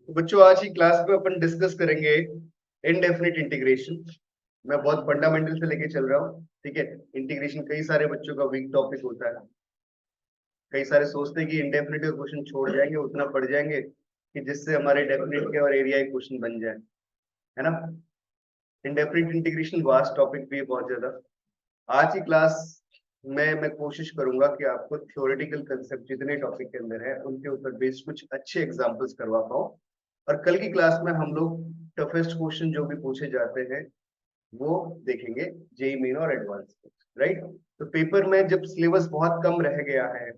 तो बच्चों आज की क्लास में अपन डिस्कस करेंगे इनडेफिनिट इंटीग्रेशन। मैं बहुत फंडामेंटल से लेके चल रहा हूँ, ठीक है। इंटीग्रेशन कई सारे बच्चों का वीक टॉपिक होता है। कई सारे सोचते हैं कि इंडेफिनिट का क्वेश्चन छोड़ जाएंगे, उतना पढ़ जाएंगे कि जिससे हमारे डेफिनिट के और एरिया के क्वेश्चन बन जाए, है ना। इंडेफिनिट इंटीग्रेशन वास्ट टॉपिक भी है बहुत ज्यादा। आज की क्लास में मैं कोशिश करूंगा कि आपको थ्योरेटिकल कंसेप्ट जितने टॉपिक के अंदर है उनके ऊपर बेस्ड कुछ अच्छे एग्जांपल्स करवा पाऊं। और कल की क्लास में हम लोग टफेस्ट क्वेश्चन जो भी पूछे जाते हैं वो देखेंगे, जेई मेन और एडवांस, राइट। तो पेपर में जब सिलेबस बहुत कम रह गया है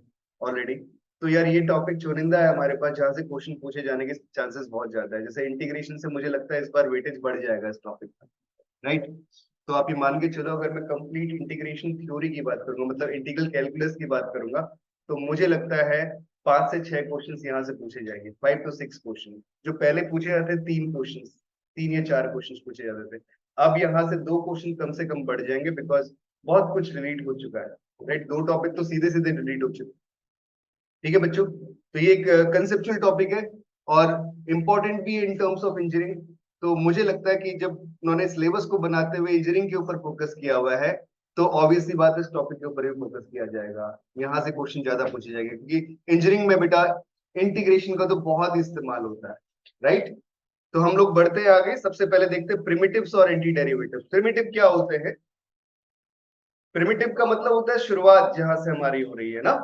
ऑलरेडी, तो यार ये टॉपिक चुनिंदा है हमारे पास जहां से क्वेश्चन पूछे जाने के चांसेस बहुत ज्यादा है। जैसे इंटीग्रेशन से मुझे लगता है इस बार वेटेज बढ़ जाएगा इस टॉपिक का, राइट। तो आप ये मान के चलो, अगर मैं कंप्लीट इंटीग्रेशन थ्योरी की बात करूंगा, मतलब इंटीग्रल कैलकुलस की बात करूंगा, तो मुझे लगता है 5 से 6 क्वेश्चन यहाँ से पूछे जाएंगे, 5 to 6 क्वेश्चन। जो पहले पूछे जाते 3 क्वेश्चन, 3 या 4 क्वेश्चन पूछे जाते थे, अब यहाँ से 2 क्वेश्चन कम से कम बढ़ जाएंगे, बिकॉज बहुत कुछ डिलीट हो चुका है, राइट। 2 टॉपिक तो सीधे सीधे डिलीट हो चुके, ठीक है बच्चों। तो ये एक कंसेप्चुअल टॉपिक है और इम्पोर्टेंट भी है इन टर्म्स ऑफ इंजीनियरिंग। तो मुझे लगता है कि जब उन्होंने सिलेबस को बनाते हुए इंजीनियरिंग के ऊपर फोकस किया हुआ है, तो ऑब्वियसली बात है इस टॉपिक के ऊपर भी फोकस किया जाएगा। यहाँ से क्वेश्चन ज्यादा पूछे जाएंगे क्योंकि इंजीनियरिंग में बेटा इंटीग्रेशन का तो बहुत इस्तेमाल होता है, राइट। तो हम लोग बढ़ते हैं आगे। सबसे पहले देखते हैं प्रिमिटिव्स और एंटी डेरिवेटिव्स। प्रिमिटिव क्या होते हैं? प्रिमिटिव का मतलब होता है शुरुआत जहां से हमारी हो रही है ना,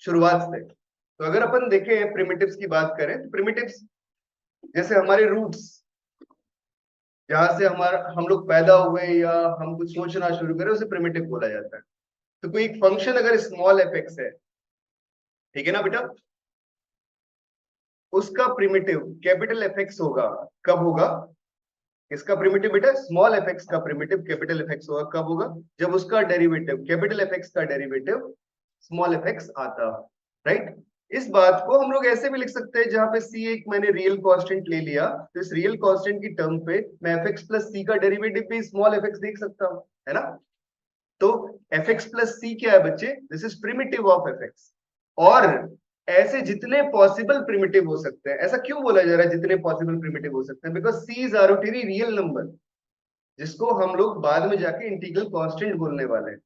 शुरुआत से। तो अगर अपन देखें प्रिमिटिव्स की बात करें तो प्रिमिटिव्स जैसे हमारे रूट्स, जहां से हमारा हम लोग पैदा हुए या हम कुछ सोचना शुरू करें, उसे प्रिमिटिव बोला जाता है। तो कोई एक फंक्शन अगर स्मॉल एफ एक्स है, ठीक है ना बेटा, उसका प्रिमिटिव कैपिटल एफ एक्स होगा। कब होगा? इसका प्रिमिटिव बेटा स्मॉल एफ एक्स का प्रिमिटिव कैपिटल एफ एक्स होगा। कब होगा? जब उसका डेरिवेटिव कैपिटल एफ एक्स का डेरिवेटिव स्मॉल एफ एक्स आता, राइट। इस बात को हम लोग ऐसे भी लिख सकते हैं, जहां पे सी एक मैंने रियल कांस्टेंट ले लिया, तो इस रियल कांस्टेंट की टर्म पे मैं एफ एक्स प्लस सी का डेरिवेटिव भी स्मॉल एफ एक्स देख सकता हूं, है ना। तो एफ एक्स प्लस सी क्या है बच्चे? This is primitive of F x. और ऐसे जितने पॉसिबल प्रिमिटिव हो सकते हैं, ऐसा क्यों बोला जा रहा है जितने पॉसिबल प्रिमिटिव हो सकते हैं? Because C is arbitrary real number, जिसको हम लोग बाद में जाके इंटीग्रल कांस्टेंट बोलने वाले हैं,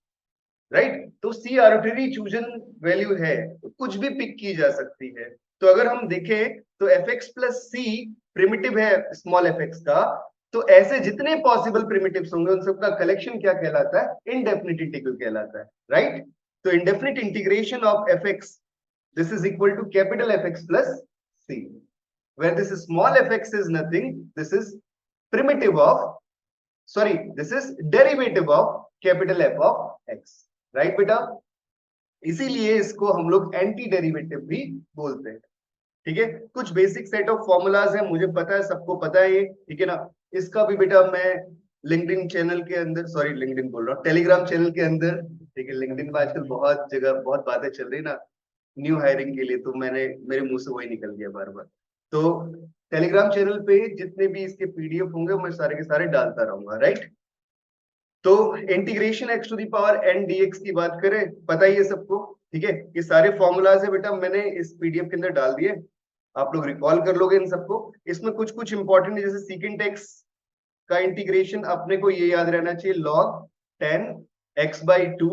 राइट। तो सी आर्बिट्रेरी चूजन वैल्यू है, तो कुछ भी पिक की जा सकती है। तो अगर हम देखें तो एफ एक्स प्लस सी प्रिमिटिव है स्मॉल एफ एक्स का, तो ऐसे जितने पॉसिबल प्रिमिटिव्स होंगे उन सबका कलेक्शन क्या कहलाता है? इनडेफिनिट इंटीग्रल कहलाता है, राइट। तो indefinite integration of F x, this is equal to capital Fx plus c, where this small fx is nothing, this is primitive of, sorry, this is derivative of capital F of x, right बेटा। इसीलिए इसको हम लोग anti derivative भी बोलते हैं, ठीक है। कुछ बेसिक सेट ऑफ फॉर्मूलाज है, मुझे पता है, सबको पता है ये, ठीक है ना। इसका भी बेटा मैं लिंक्डइन चैनल के अंदर, सॉरी लिंक्डइन बोल रहा हूँ, टेलीग्राम चैनल के अंदर, ठीक है। लिंक्डइन में आजकल बहुत जगह बहुत बातें चल रही ना न्यू हायरिंग के लिए, तो मैंने मेरे मुंह से वही निकल गया बार बार। तो टेलीग्राम चैनल पे जितने भी इसके पीडीएफ होंगे मैं सारे के सारे डालता रहूंगा, राइट। तो integration X to the power N DX की बात करें, पता ही है सबको, ठीक है। ये सारे फॉर्मूलाज है बेटा, मैंने इस पीडीएफ के अंदर डाल दिए, आप लोग रिकॉल कर लोगे इन सबको। इसमें कुछ कुछ इंपॉर्टेंट है, जैसे सीकेंट एक्स का इंटीग्रेशन अपने को ये याद रहना चाहिए, log 10x/2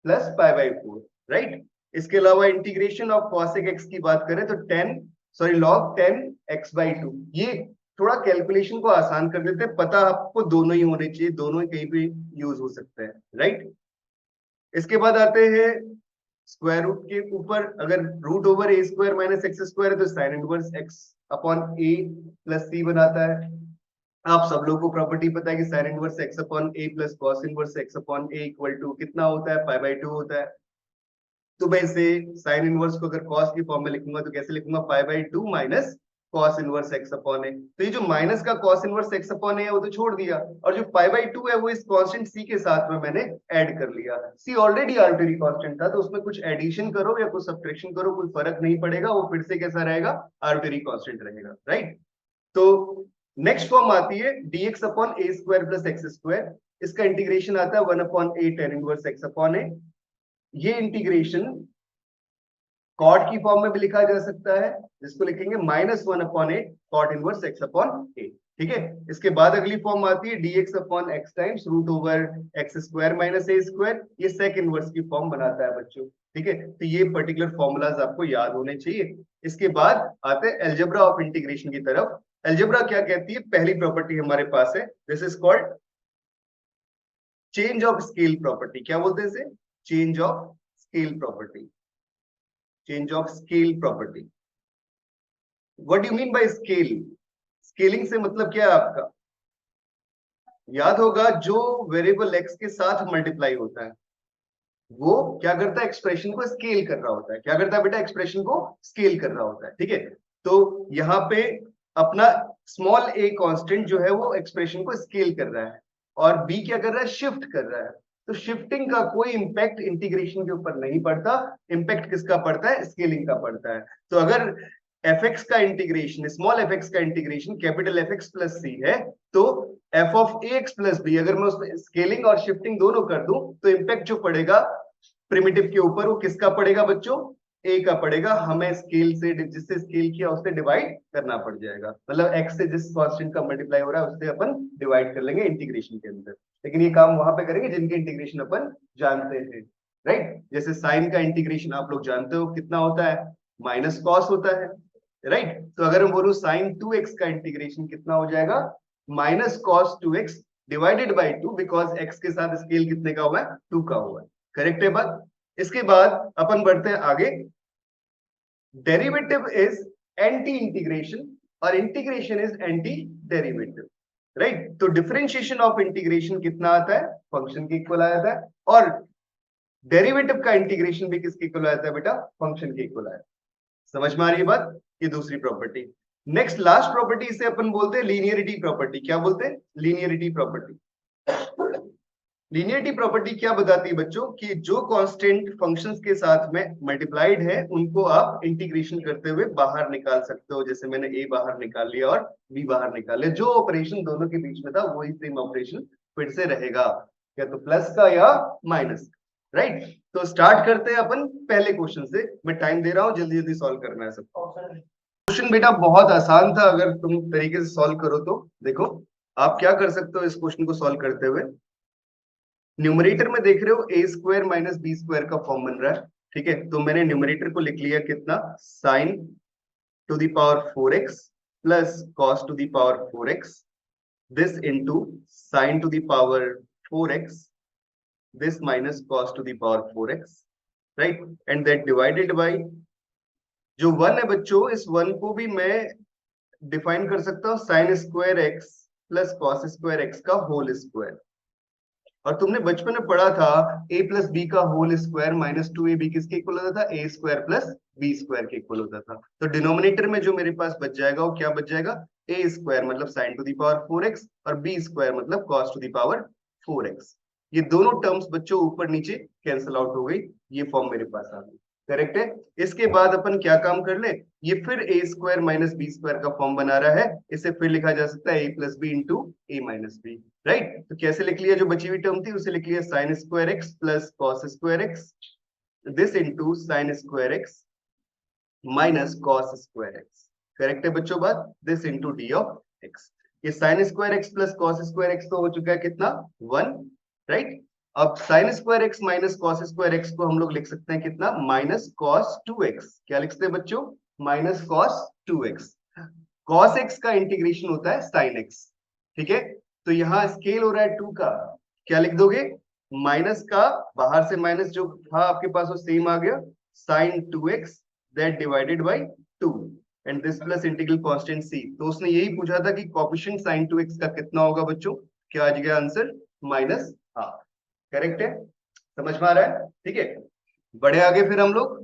प्लस π/4, राइट। इसके अलावा इंटीग्रेशन ऑफ cosec x की बात करें तो 10, सॉरी log 10x/2, ये थोड़ा कैलकुलेशन को आसान कर देते हैं। पता आपको दोनों ही होने चाहिए, दोनों ही कहीं भी यूज हो सकते हैं, राइट। इसके बाद आते हैं स्क्वायर रूट के ऊपर। अगर रूट ओवर ए स्क्वायर माइनस एक्स स्क्वायर है तो sign inverse x upon A plus सी बनाता है। आप सब लोगों को प्रॉपर्टी पता है कि sine inverse x upon A plus cos inverse x upon A equal to कितना होता है? π/2 होता है। तो मैं इसे साइन इनवर्स को अगर कॉस की फॉर्म में लिखूंगा तो कैसे लिखूंगा? π/2 minus cos inverse x upon a. तो ये जो माइनस का cos inverse x upon a है वो तो छोड़ दिया, और जो π/2 है वो इस कांस्टेंट सी के साथ में मैंने ऐड कर लिया। सी ऑलरेडी आर्बिट्रेरी कांस्टेंट था, तो उसमें कुछ एडिशन करो या कुछ सब्ट्रैक्शन करो कोई फर्क नहीं पड़ेगा, वो फिर से कैसा रहेगा? आर्बिट्रेरी कांस्टेंट रहेगा, राइट। तो नेक्स्ट फॉर्म आती है dx अपॉन ए स्क्वायर प्लस एक्स स्क्वायर। इसका इंटीग्रेशन आता है 1 अपॉन ए टेन इनवर्स एक्स अपॉन ए। ये इंटीग्रेशन कॉट की फॉर्म में भी लिखा जा सकता है, जिसको लिखेंगे -1/8 cot inverse x upon a। ठीक है, इसके बाद अगली फॉर्म आती है dx upon x times root over x square minus a square. ये सेक इनवर्स की फॉर्म बनाता है बच्चों। ठीक है, तो ये पर्टिकुलर फॉर्मूलाज आपको याद होने चाहिए। इसके बाद आते हैं अलजेब्रा ऑफ इंटीग्रेशन की तरफ। अलजेब्रा क्या कहती है? पहली प्रॉपर्टी हमारे पास है, this is called change of scale property. क्या बोलते हैं इसे? Change of scale property. Change of scale property. What do you mean by scale? Scaling से मतलब क्या है आपका? याद होगा, जो वेरिएबल एक्स के साथ मल्टीप्लाई होता है वो क्या करता है? एक्सप्रेशन को स्केल कर रहा होता है। क्या करता है बेटा? एक्सप्रेशन को स्केल कर रहा होता है। ठीक है, तो यहाँ पे अपना स्मॉल ए कांस्टेंट जो है वो एक्सप्रेशन को स्केल कर रहा है, और बी क्या कर रहा है? शिफ्ट कर रहा है। तो शिफ्टिंग का कोई इंपैक्ट इंटीग्रेशन के ऊपर नहीं पड़ता, इंपैक्ट किसका पड़ता है? स्केलिंग का पड़ता है। तो अगर एफ एक्स का इंटीग्रेशन, स्मॉल एफ एक्स का integration capital F x plus c है, तो f of a x plus b अगर मैं उसमें स्केलिंग और शिफ्टिंग दोनों कर दूं, तो इंपैक्ट जो पड़ेगा प्रिमिटिव के ऊपर वो किसका पड़ेगा बच्चों? ए का पड़ेगा। हमें स्केल से, जिससे स्केल किया उससे डिवाइड करना पड़ जाएगा। मतलब एक्स से जिस कांस्टेंट का मल्टीप्लाई हो रहा है उससे अपन डिवाइड कर लेंगे इंटीग्रेशन के अंदर। लेकिन ये काम वहां पे करेंगे जिनके इंटीग्रेशन अपन जानते हैं, राइट? जैसे साइन का इंटीग्रेशन आप लोग जानते हो कितना होता है? माइनस कॉस होता है, राइट? तो अगर हम बोलूं साइन 2x का इंटीग्रेशन कितना हो जाएगा? Minus cos 2x divided by 2, because x के साथ स्केल कितने का हुआ है? 2 का हुआ है। करेक्ट है बात? इसके बाद अपन बढ़ते हैं आगे। डेरिवेटिव इज एंटी इंटीग्रेशन और integration is anti derivative, right? तो डिफरेंशिएशन ऑफ इंटीग्रेशन कितना आता है? फंक्शन के इक्वल आ जाता है, और डेरिवेटिव का इंटीग्रेशन भी किसके इक्वल आ जाता है बेटा? फंक्शन के इक्वल आ जाता है। समझ में आ रही है बात? ये दूसरी प्रॉपर्टी। नेक्स्ट लास्ट प्रॉपर्टी इसे अपन बोलते हैं लीनियरिटी प्रॉपर्टी। क्या बोलते हैं? Linearity property. लीनियरिटी प्रॉपर्टी क्या बताती है बच्चों? कि जो कांस्टेंट फंक्शंस के साथ में मल्टीप्लाइड है उनको आप इंटीग्रेशन करते हुए बाहर निकाल सकते हो। जैसे मैंने a बाहर निकाल लिया और b बाहर निकाल लिया, जो ऑपरेशन दोनों के बीच में था वही सेम ऑपरेशन फिर से रहेगा, या तो प्लस का या माइनस, राइट? तो स्टार्ट करते हैं अपन पहले क्वेश्चन से। मैं टाइम दे रहा हूं, जल्दी जल्दी सॉल्व करना है सबको। क्वेश्चन बेटा बहुत आसान था, अगर तुम तरीके से सॉल्व करो तो। देखो आप क्या कर सकते हो इस क्वेश्चन को सॉल्व करते हुए। न्यूमरेटर में देख रहे हो ए स्क्वायर माइनस बी स्क्वायर का फॉर्म बन रहा है। ठीक है, तो मैंने न्यूमरेटर को लिख लिया कितना? Sign to the power 4x plus cos to the power 4x, this into sine to the power 4x, this minus cos to the power 4x, right? And that divided bye जो 1 है बच्चों, इस 1 को भी मैं डिफाइन कर सकता हूं sine square x plus cos square x का होल स्क्वायर। और तुमने बचपन में पढ़ा था a प्लस बी का होल स्क्वायर माइनस 2ab किसके इक्वल होता था? a square plus b square के इक्वल होता था। तो डिनोमिनेटर में जो मेरे पास बच जाएगा वो क्या बच जाएगा? a स्क्वायर मतलब sign to the power 4x और b स्क्वायर मतलब cos to the power 4x। ये दोनों टर्म्स बच्चों ऊपर नीचे कैंसिल आउट हो गई, ये फॉर्म मेरे पास आ गई। करेक्ट है? इसके बाद अपन क्या काम कर ले? ये फिर a square minus b square का फॉर्म बना रहा है, इसे फिर लिखा जा सकता है a plus b into a minus b, right? तो कैसे लिख लिया? जो बची हुई टर्म थी उसे लिख लिया sine square x plus cos square x, this into sine square x minus cos square x. Correct है बच्चों बात? This into d of x. ये sine square x plus cos square x तो हो चुका है कितना? 1, राइट? अब sine square x minus cos square x को हम लोग लिख सकते हैं कितना? Minus cos 2x। क्या लिखते हैं बच्चों? Minus cos 2x। Cos x का इंटीग्रेशन होता है साइन एक्स, ठीक है? तो यहाँ स्केल हो रहा है 2 का, क्या लिख दोगे? माइनस का बाहर से माइनस जो था आपके पास वो सेम आ गया, sine 2x that divided by 2 and this plus integral constant c। तो उसने यही पूछा था कि कोएफिशिएंट साइन 2x का कितना होगा बच्चों? क्या आ जाएगा आंसर? Minus half. करेक्ट है? समझ में आ रहा है? ठीक है, बढ़े आगे फिर हम लोग।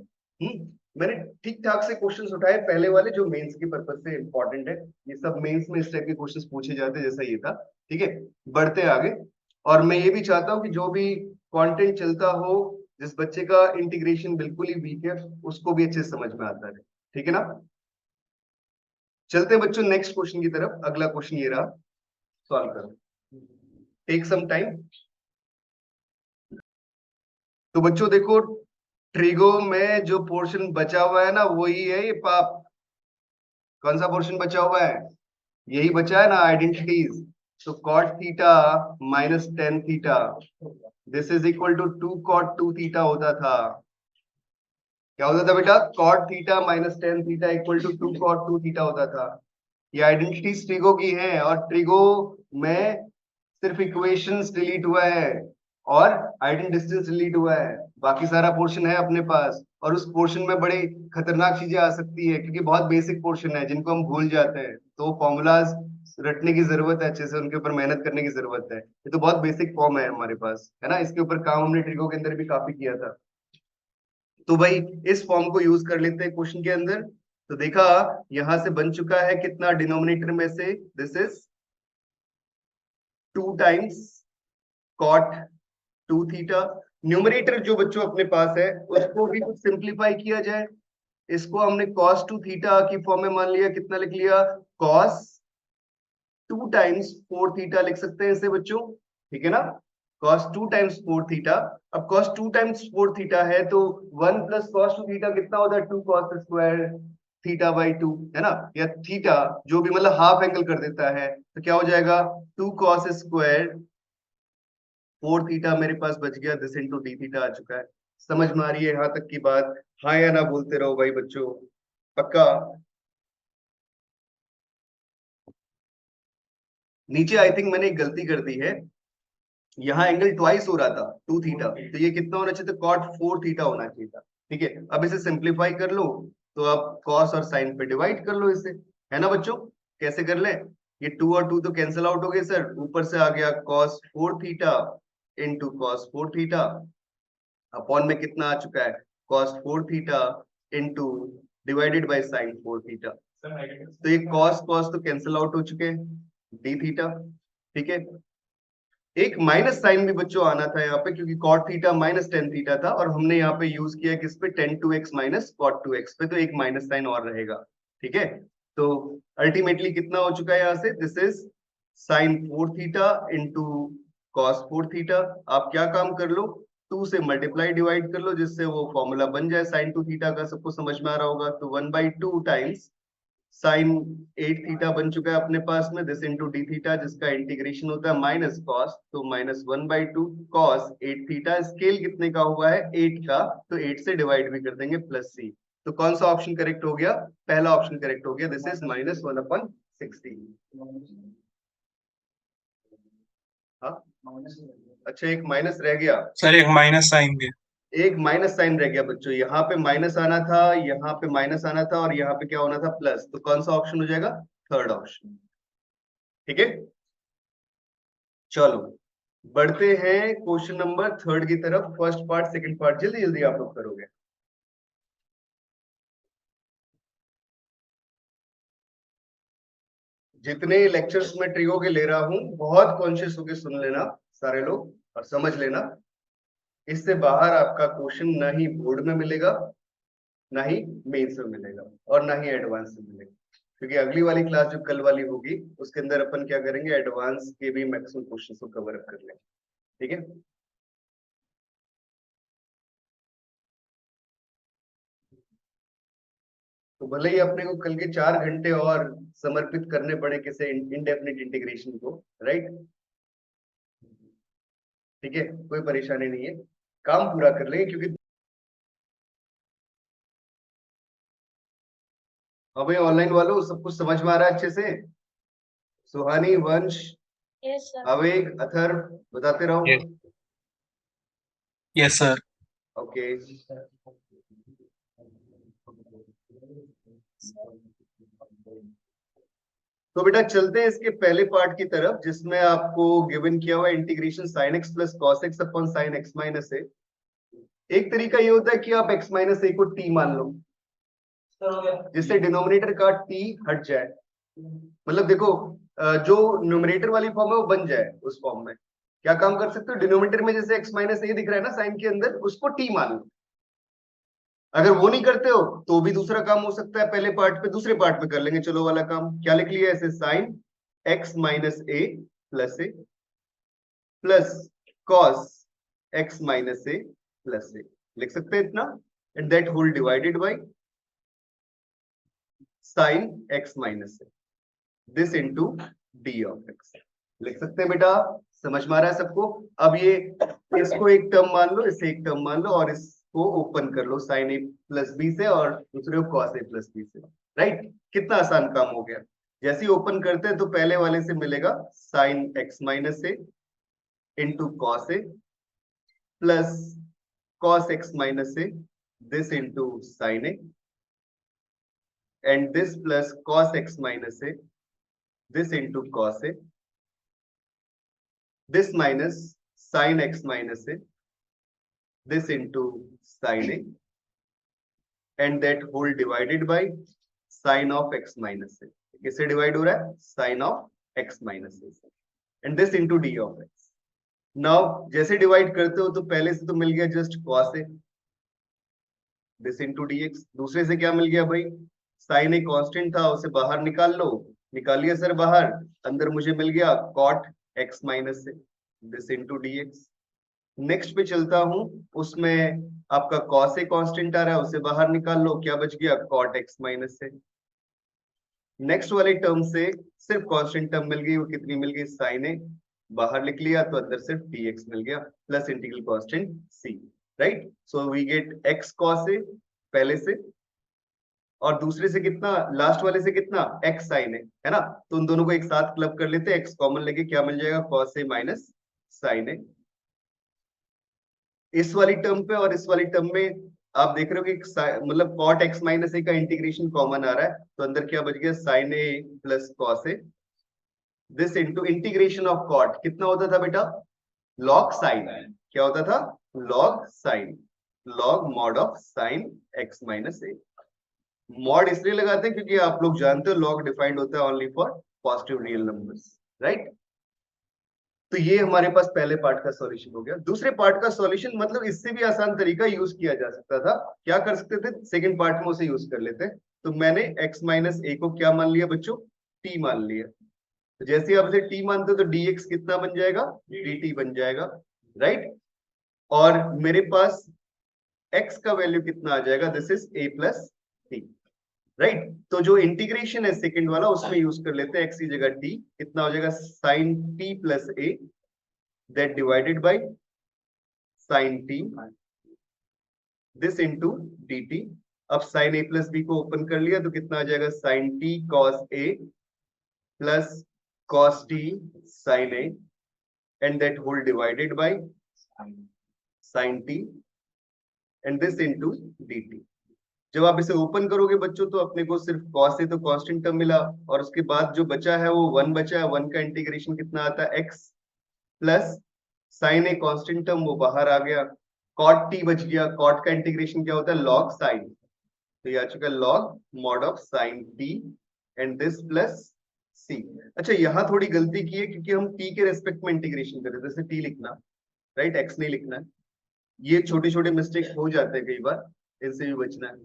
मैंने ठीक ठाक से क्वेश्चंस उठाए पहले वाले जो मेंस के पर्पस से इंपॉर्टेंट है। ये सब मेंस में इस टाइप के क्वेश्चंस पूछे जाते हैं जैसा ये था। ठीक है, बढ़ते आगे। और मैं ये भी चाहता हूं कि जो भी कंटेंट चलता हो, जिस बच्चे का इंटीग्रेशन बिल्कुल ही वीक है उसको भी अच्छे से समझ में आता है। ठीक है ना? चलते हैं बच्चों नेक्स्ट क्वेश्चन की तरफ। अगला क्वेश्चन ये रहा, सॉल्व करो, टेक सम टाइम। तो बच्चों देखो, ट्रिगो में जो पोर्शन बचा हुआ है ना वही है ये पाप। कौन सा पोर्शन बचा हुआ है? यही बचा है ना, आइडेंटिटीज। तो cot theta minus tan theta, this is equal to 2 cot 2 theta होता था। क्या होता था बेटा? Cot theta minus tan theta equal to 2 cot 2 theta होता था। ये आइडेंटिटीज ट्रिगो की हैं, और ट्रिगो में सिर्फ इक्वेशंस डिलीट हुआ है और आइडेंट डिस्टेंस डिलीट हुआ है, बाकी सारा पोर्शन है अपने पास। और उस पोर्शन में बड़ी खतरनाक चीजें आ सकती है, क्योंकि बहुत बेसिक पोर्शन है जिनको हम भूल जाते हैं, तो फॉर्मूलाज रटने की जरूरत है, अच्छे से उनके ऊपर मेहनत करने की जरूरत है। ये तो बहुत बेसिक फॉर्म है हमारे पास, है ना। इसके ऊपर काम हमने ट्रिगो के अंदर भी काफी किया था। तो भाई इस फॉर्म को यूज कर लेते हैं क्वेश्चन के अंदर। तो देखा, यहां से बन चुका है कितना डिनोमिनेटर में से, this is 2 times cot 2 theta. Numerator जो बच्चों अपने पास है उसको भी कुछ सिंप्लीफाई किया जाए। इसको हमने cos 2 थीटा की फॉर्म में मान लिया, कितना लिख लिया? cos 2 times 4 थीटा लिख सकते हैं इसे बच्चों, ठीक है ना। cos 2 times 4 theta. अब cos 2 times 4 थीटा है तो 1 + cos 2 थीटा कितना होता है? 2 cos² थीटा बाई 2, है ना। या थीटा जो भी मतलब हाफ एंगल कर देता है, तो क्या हो जाएगा? 2 cos² 4 थीटा मेरे पास बच गया, दिस इंटू डी थीटा आ चुका है। समझ में आ रही है यहाँ तक की बात? हाँ या ना बोलते रहो भाई बच्चों, पक्का। नीचे आई थिंक मैंने एक गलती कर दी है, यहाँ एंगल ट्वाइस हो रहा था 2 थीटा, तो ये कितना होना चाहिए था? cot 4 थीटा होना चाहिए था। ठीक है, अब इसे सिंप्लीफाई कर लो, तो अब कॉस और साइन पे डिवाइड कर लो इसे, है ना बच्चों। कैसे कर ले? ये 2 और 2 तो कैंसिल आउट हो गए सर, ऊपर से आ गया cos 4 theta into cos 4 theta, upon में कितना आ चुका है? cos 4 theta into divided by sin 4 theta. तो ये cos cos तो कैंसिल आउट हो चुके हैं, डी थीटा। ठीक है, एक माइनस साइन भी बच्चों आना था यहाँ पे, क्योंकि cot theta minus tan theta था, और हमने यहाँ पे यूज किया किस पे? tan 2x minus cot 2x पे, तो एक माइनस साइन और रहेगा। ठीक है, तो अल्टीमेटली कितना हो चुका है यहाँ से? This is sin 4 theta into cos 4 theta. आप क्या काम कर लो, 2 से मल्टीप्लाई डिवाइड कर लो, जिससे वो फॉर्मूला बन जाए sin 2 थीटा का। सबको समझ में आ रहा होगा। तो 1/2 टाइम्स sin 8 थीटा बन चुका है अपने पास में, दिस इंटू डी थीटा, जिसका इंटीग्रेशन होता है माइनस कॉस, तो -1/2 cos 8 थीटा। स्केल कितने का हुआ है? 8 का, तो 8 से डिवाइड भी कर देंगे, प्लस सी। तो कौन सा ऑप्शन करेक्ट हो गया? पहला ऑप्शन करेक्ट हो गया, दिस इज -1/16। हाँ, अच्छा एक माइनस रह गया। सर एक माइनस साइन भी है। एक माइनस साइन रह गया बच्चों, यहाँ पे माइनस आना था, यहाँ पे माइनस आना था, और यहाँ पे क्या होना था? प्लस। तो कौन सा ऑप्शन हो जाएगा? Third option. ठीक है, चलो बढ़ते हैं क्वेश्चन नंबर थर्ड की तरफ। फर्स्ट पार्ट सेकंड पार्ट जल्दी जल्दी आप लोग करोगे। जितने लेक्चर्स में ट्रिगो के ले रहा हूं, बहुत कॉन्शियस होकर सुन लेना सारे लोग, और समझ लेना। इससे बाहर आपका क्वेश्चन ना ही बोर्ड में मिलेगा, ना ही मेंस में मिलेगा, और ना ही एडवांस में मिलेगा। क्योंकि अगली वाली क्लास जो कल वाली होगी उसके अंदर अपन क्या करेंगे? एडवांस के भी मैक्सिमम क्वेश्चन को कवर अप कर लेंगे। ठीक है, तो भले ही अपने को कल के 4 घंटे और समर्पित करने पड़े किसी इनडेफिनिट इंटीग्रेशन को, राइट। ठीक है, कोई परेशानी नहीं है, काम पूरा कर लेंगे। क्योंकि हमें ऑनलाइन वालों सब कुछ समझ में आ रहा है अच्छे से? सुहानी, वंश, अवेक, अथर, बताते रहो। Yes sir. ओके, तो बेटा चलते हैं इसके पहले पार्ट की तरफ, जिसमें आपको गिवन किया हुआ integration sin x plus cos x upon sin x minus a. एक तरीका ये होता है कि आप x माइनस ए को t मान लो, जिससे डिनोमिनेटर का t हट जाए। मतलब देखो, जो न्यूमरेटर वाली फॉर्म है वो बन जाए उस फॉर्म में। क्या काम कर सकते हो? डिनोमिनेटर में जैसे x माइनस ए दिख रहा है ना साइन के अंदर, उसको t मान लो। अगर वो नहीं करते हो तो भी दूसरा काम हो सकता है, पहले पार्ट पे, दूसरे पार्ट पे कर लेंगे। चलो वाला काम क्या लिख लिया? ऐसे sine x minus a plus a plus cos x minus a plus a लिख सकते हैं इतना, and that whole divided by sine x minus a, this into d of x. लिख सकते हैं बेटा, समझ में आ रहा है सबको? अब ये इसको एक टर्म मान लो, इसे एक टर्म मान लो, और इसको ओपन कर लो साइन ए प्लस बी से और दूसरे को कॉस ए प्लस बी से। राइट, कितना आसान काम हो गया। जैसे ही ओपन करते हैं तो पहले वाले से मिलेगा sign x minus A into cos A plus cos x minus a, this into sin a, and this plus cos x minus a, this into cos a, this minus sin x minus a, this into sin a, and that whole divided by sin of x minus a. किससे divide हो रहा है? sin of x minus a, and this into d of x. Now जैसे divide करते हो तो पहले से तो मिल गया just cos a, this into dx। दूसरे से क्या मिल गया भाई? साइन ए कांस्टेंट था, उसे बाहर निकाल लो, निकालिए सर बाहर, अंदर मुझे मिल गया cot x माइनस से, दिस इंटू dx। नेक्स्ट पे चलता हूं, उसमें आपका cos ए कांस्टेंट आ रहा है, उसे बाहर निकाल लो, क्या बच गया? cot x माइनस से। नेक्स्ट वाले टर्म से सिर्फ कांस्टेंट टर्म मिल गई, वो कितनी मिल गई? साइन ए, बाहर लिख लिया तो अंदर सिर्फ dx मिल गया plus integral constant c। Right, so we get x cos a पहले से, और दूसरे से कितना? लास्ट वाले से कितना? x sin है ना? तो उन दोनों को एक साथ क्लब कर लेते हैं, x कॉमन लेके क्या मिल जाएगा? cos a minus sin a। इस वाली टर्म पे और इस वाली टर्म में आप देख रहे हो कि मतलब cot x माइनस a का इंटीग्रेशन कॉमन आ रहा है, तो अंदर क्या बच गया? sin a plus cos a, this into integration of cot कितना होता था बेटा? log sin। क्या होता था? log sin, log mod of sin x minus a। Mod इसलिए लगाते हैं क्योंकि आप लोग जानते हो लॉग डिफाइंड होता है only for positive real numbers. Right, तो ये हमारे पास पहले पार्ट का सॉल्यूशन हो गया। दूसरे पार्ट का सॉल्यूशन मतलब इससे भी आसान तरीका यूज किया जा सकता था। क्या कर सकते थे? सेकंड पार्ट में उसे यूज कर लेते हैं। तो मैंने x माइनस ए को क्या मान लिया बच्चों? t मान लिया। तो जैसे आप इसे t मानते हो तो dx कितना बन जाएगा? dt बन जाएगा। राइट, और मेरे पास x का वैल्यू कितना आ जाएगा? This is a plus T. Right, तो जो इंटीग्रेशन है सेकंड वाला उसमें यूज कर लेते हैं, x की जगह t, कितना हो जाएगा? sin t plus a, that divided by sin t, this into dt। अब sin a प्लस b को ओपन कर लिया तो कितना आ जाएगा? sin t cos a plus cos t sin a, and that whole divided by sin t, and this into dt। जब आप इसे ओपन करोगे बच्चों तो अपने को सिर्फ cos से तो कांस्टेंट टर्म मिला, और उसके बाद जो बचा है वो 1 बचा है। 1 का इंटीग्रेशन कितना आता है? x plus sign a constant term वो बाहर आ गया, cot t बच गया। cot का इंटीग्रेशन क्या होता है? log sin, तो ये आ चुका log mod of sin t, and this plus c। अच्छा, यहाँ थोड़ी गलती की है क्योंकि हम t के रेस्पेक्ट में इंटीग्रेशन कर रहे हैं, जैसे t लिखना, राइट, x नहीं लिखना है। ये छोटे छोटे मिस्टेक हो जाते हैं कई बार, इनसे भी बचना है।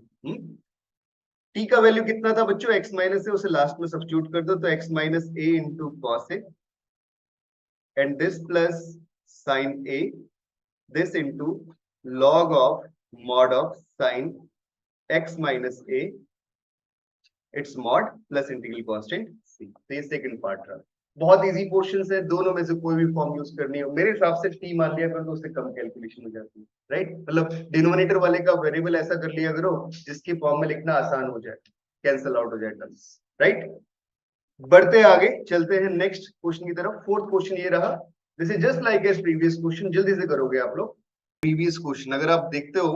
t का वैल्यू कितना था बच्चों? x माइनस से, उसे लास्ट में सब्स्टिट्यूट कर दो तो x minus a into cos A, and this plus sign a, this into log of mod of sine x minus a, it's mod plus integral constant c। तो ये second part रहा। बहुत easy portions है, दोनों में से कोई भी फॉर्म यूज करनी हो। मेरे हिसाब से t मान लिया करो तो उससे कम कैलकुलेशन हो जाती है। राइट, मतलब डिनोमिनेटर वाले का वेरिएबल ऐसा कर लिया करो जिसकी फॉर्म में लिखना आसान हो जाए, कैंसिल आउट हो जाए टर्म्स। राइट, बढ़ते आगे, चलते हैं नेक्स्ट क्वेश्चन की तरफ। फोर्थ क्वेश्चन ये रहा, this is just like as previous question. जल्दी से करोगे आप लोग। प्रीवियस क्वेश्चन अगर आप देखते हो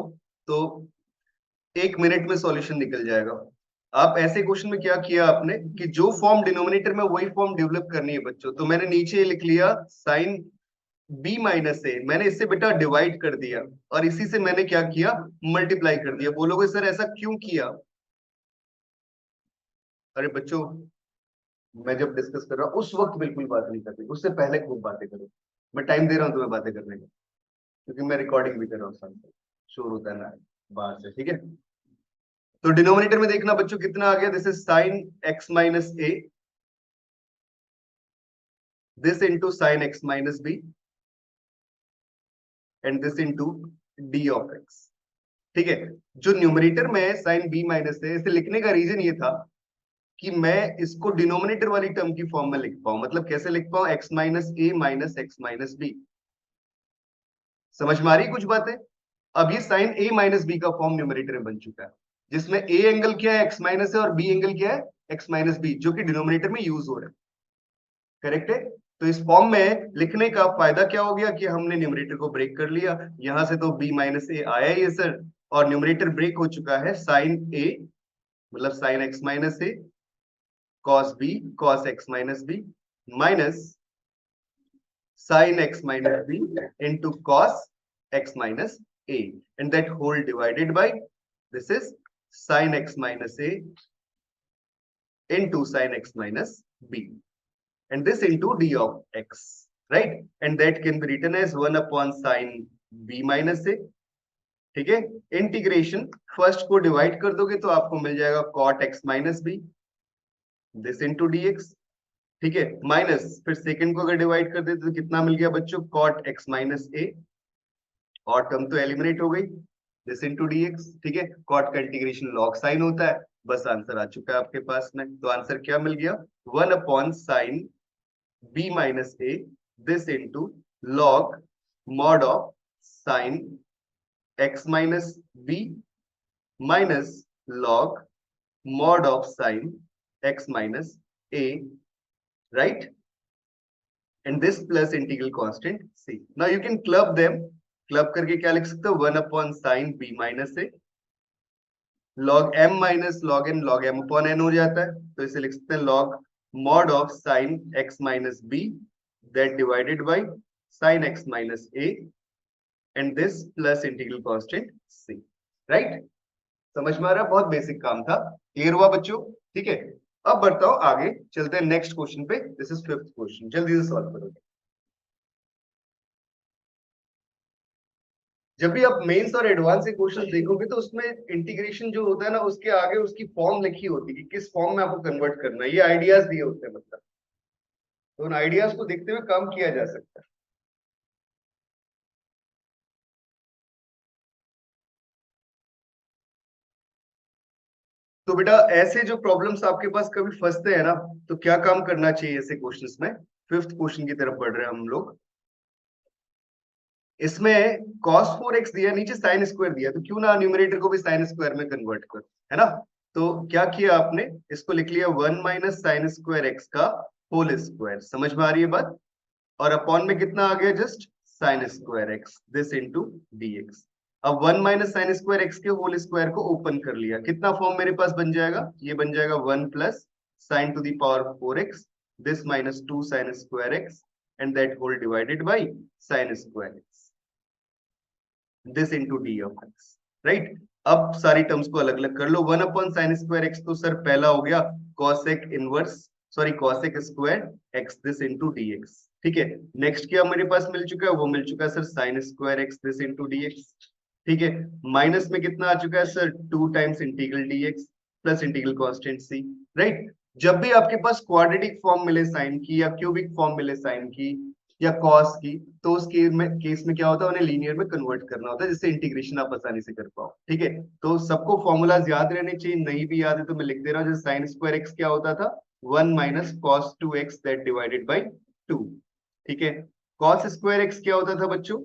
तो 1 मिनट में सॉल्यूशन निकल जाएगा। आप ऐसे क्वेश्चन में क्या किया आपने कि जो फॉर्म डिनोमिनेटर में वही फॉर्म डेवलप करनी है बच्चों। तो मैंने नीचे लिख लिया साइन b माइनस ए, मैंने इससे बेटा डिवाइड कर दिया और इसी से मैंने क्या किया? मल्टीप्लाई कर दिया। बोलोगे सर ऐसा क्यों किया? अरे बच्चों, मैं जब डिस्कस कर रहा हूं उस वक्त बिल्कुल बात नहीं करनी, उससे पहले खूब बातें करो। मैं टाइम दे रहा हूं तुम्हें बातें करने का, क्योंकि मैं रिकॉर्डिंग भी कर रहा हूँ साथ में, शोर होता है ना बाहर से। ठीक है, तो डिनोमिनेटर में देखना बच्चों कितना आ गया? This is sine x minus a, this into sine x minus b, and this into d of x. ठीक है, जो न्यूमरेटर में है साइन बी माइनस ए, इसे लिखने का रीजन ये था कि मैं इसको डिनोमिनेटर वाली टर्म की फॉर्म में लिख पाऊं। मतलब कैसे लिख पाऊं, एक्स माइनस ए माइनस एक्स माइनस बी। समझ में आ रही कुछ बातें? अब ये साइन ए माइनस बी का फॉर्म न्यूमरेटर में बन चुका है, जिसमें ए एंगल क्या है, एक्स माइनस है, और बी एंगल क्या है, एक्स माइनस बी, जो कि डिनोमिनेटर में यूज हो रहा है। करेक्ट है? तो इस फॉर्म में लिखने का फायदा क्या हो गया कि हमने न्यूमरेटर को ब्रेक कर लिया। यहां से तो बी माइनस ए आया ही है सर, और न्यूमरेटर ब्रेक हो चुका है साइन ए, मतलब sine x minus a, cos b cos x minus b, minus sin x minus b into cos x minus a, and that whole divided by, this is sin x minus a into sin x minus b, and this into d of x, right? And that can be written as 1 upon sin b minus a. ठीक है, integration first को divide कर दोगे तो आपको मिल जाएगा cot x minus b, this into dx। ठीक है, माइनस फिर सेकंड को अगर डिवाइड कर देते तो कितना मिल गया बच्चों, cot x minus a, और टर्म तो एलिमिनेट हो गई, दिस इनटू dx। ठीक है, कॉट का इंटीग्रेशन लॉग साइन होता है। बस आंसर आ चुका है आपके पास में। तो आंसर क्या मिल गया, 1 upon sine b minus a, this into log mod of sine x minus b minus log mod of sine x minus a, right? And this plus integral constant c। Now you can club them. Club करके क्या लिख सकते हो, 1 upon sine b minus a, log m minus log n, log m upon n हो जाता है, तो इसे लिख सकते हैं log mod of sine x minus b, that divided by sine x minus a, and this plus integral constant c, right? समझ में आ रहा है? बहुत बेसिक काम था। क्लियर हुआ बच्चों? ठीक है, अब बढ़ता हूं आगे, चलते हैं नेक्स्ट क्वेश्चन पे। दिस इज फिफ्थ क्वेश्चन, जल्दी से सॉल्व करोगे। जब भी आप मेंस और एडवांस के क्वेश्चन देखोगे तो उसमें इंटीग्रेशन जो होता है ना, उसके आगे उसकी फॉर्म लिखी होती है कि किस फॉर्म में आपको कन्वर्ट करना है, ये आइडियाज दिए होते हैं। मतलब तो उन आइडियाज को देखते हुए काम किया जा सकता है। तो बेटा ऐसे जो प्रॉब्लम्स आपके पास कभी फंसते हैं ना, तो क्या काम करना चाहिए ऐसे क्वेश्चंस में। फिफ्थ क्वेश्चन की तरफ बढ़ रहे हैं हम लोग। इसमें cos 4x दिया, नीचे साइन स्क्वायर दिया, तो क्यों ना न्यूमरेटर को भी साइन स्क्वायर में कन्वर्ट कर, है ना? तो क्या किया आपने, इसको लिख लिया 1 माइनस साइन स्क्वायर एक्स का होल स्क्वायर। समझ में आ रही है बात? और अपॉन में कितना आ गया, just sign square x, this into dx। अब 1 माइनस साइन स्क्वायर एक्स के होल स्क्वायर को ओपन कर लिया, कितना फॉर्म मेरे पास बन जाएगा, ये बन जाएगा 1 plus sine to the power 4x, this minus 2 sine square x, and that whole divided by sine square x, this into d of x, right? अब सारी टर्म्स को अलग अलग कर लो। 1 अपॉन साइन स्क्वायर एक्स तो सर पहला हो गया cosec inverse, sorry cosec square x, this into dx। ठीक है, नेक्स्ट क्या मेरे पास मिल चुका है, वो मिल चुका है sir sign square x, this into dx। ठीक है, माइनस में कितना आ चुका है sir, 2 times integral dx plus integral constant c, right? जब भी आपके पास क्वाड्रेटिक फॉर्म मिले साइन की, या क्यूबिक फॉर्म मिले साइन की, या कॉस की, तो उस केस में क्या होता है, उन्हें लीनियर में कन्वर्ट करना होता है, जिससे इंटीग्रेशन आप आसानी से कर पाओ। ठीक है, तो सबको फॉर्मूलाज याद रहने चाहिए, नहीं भी याद है तो मैं लिख दे रहा हूँ। जैसे साइन स्क्वायर एक्स क्या होता था, 1 minus cos 2x that divided by 2। ठीक है, कॉस स्क्वायर एक्स क्या होता था बच्चों,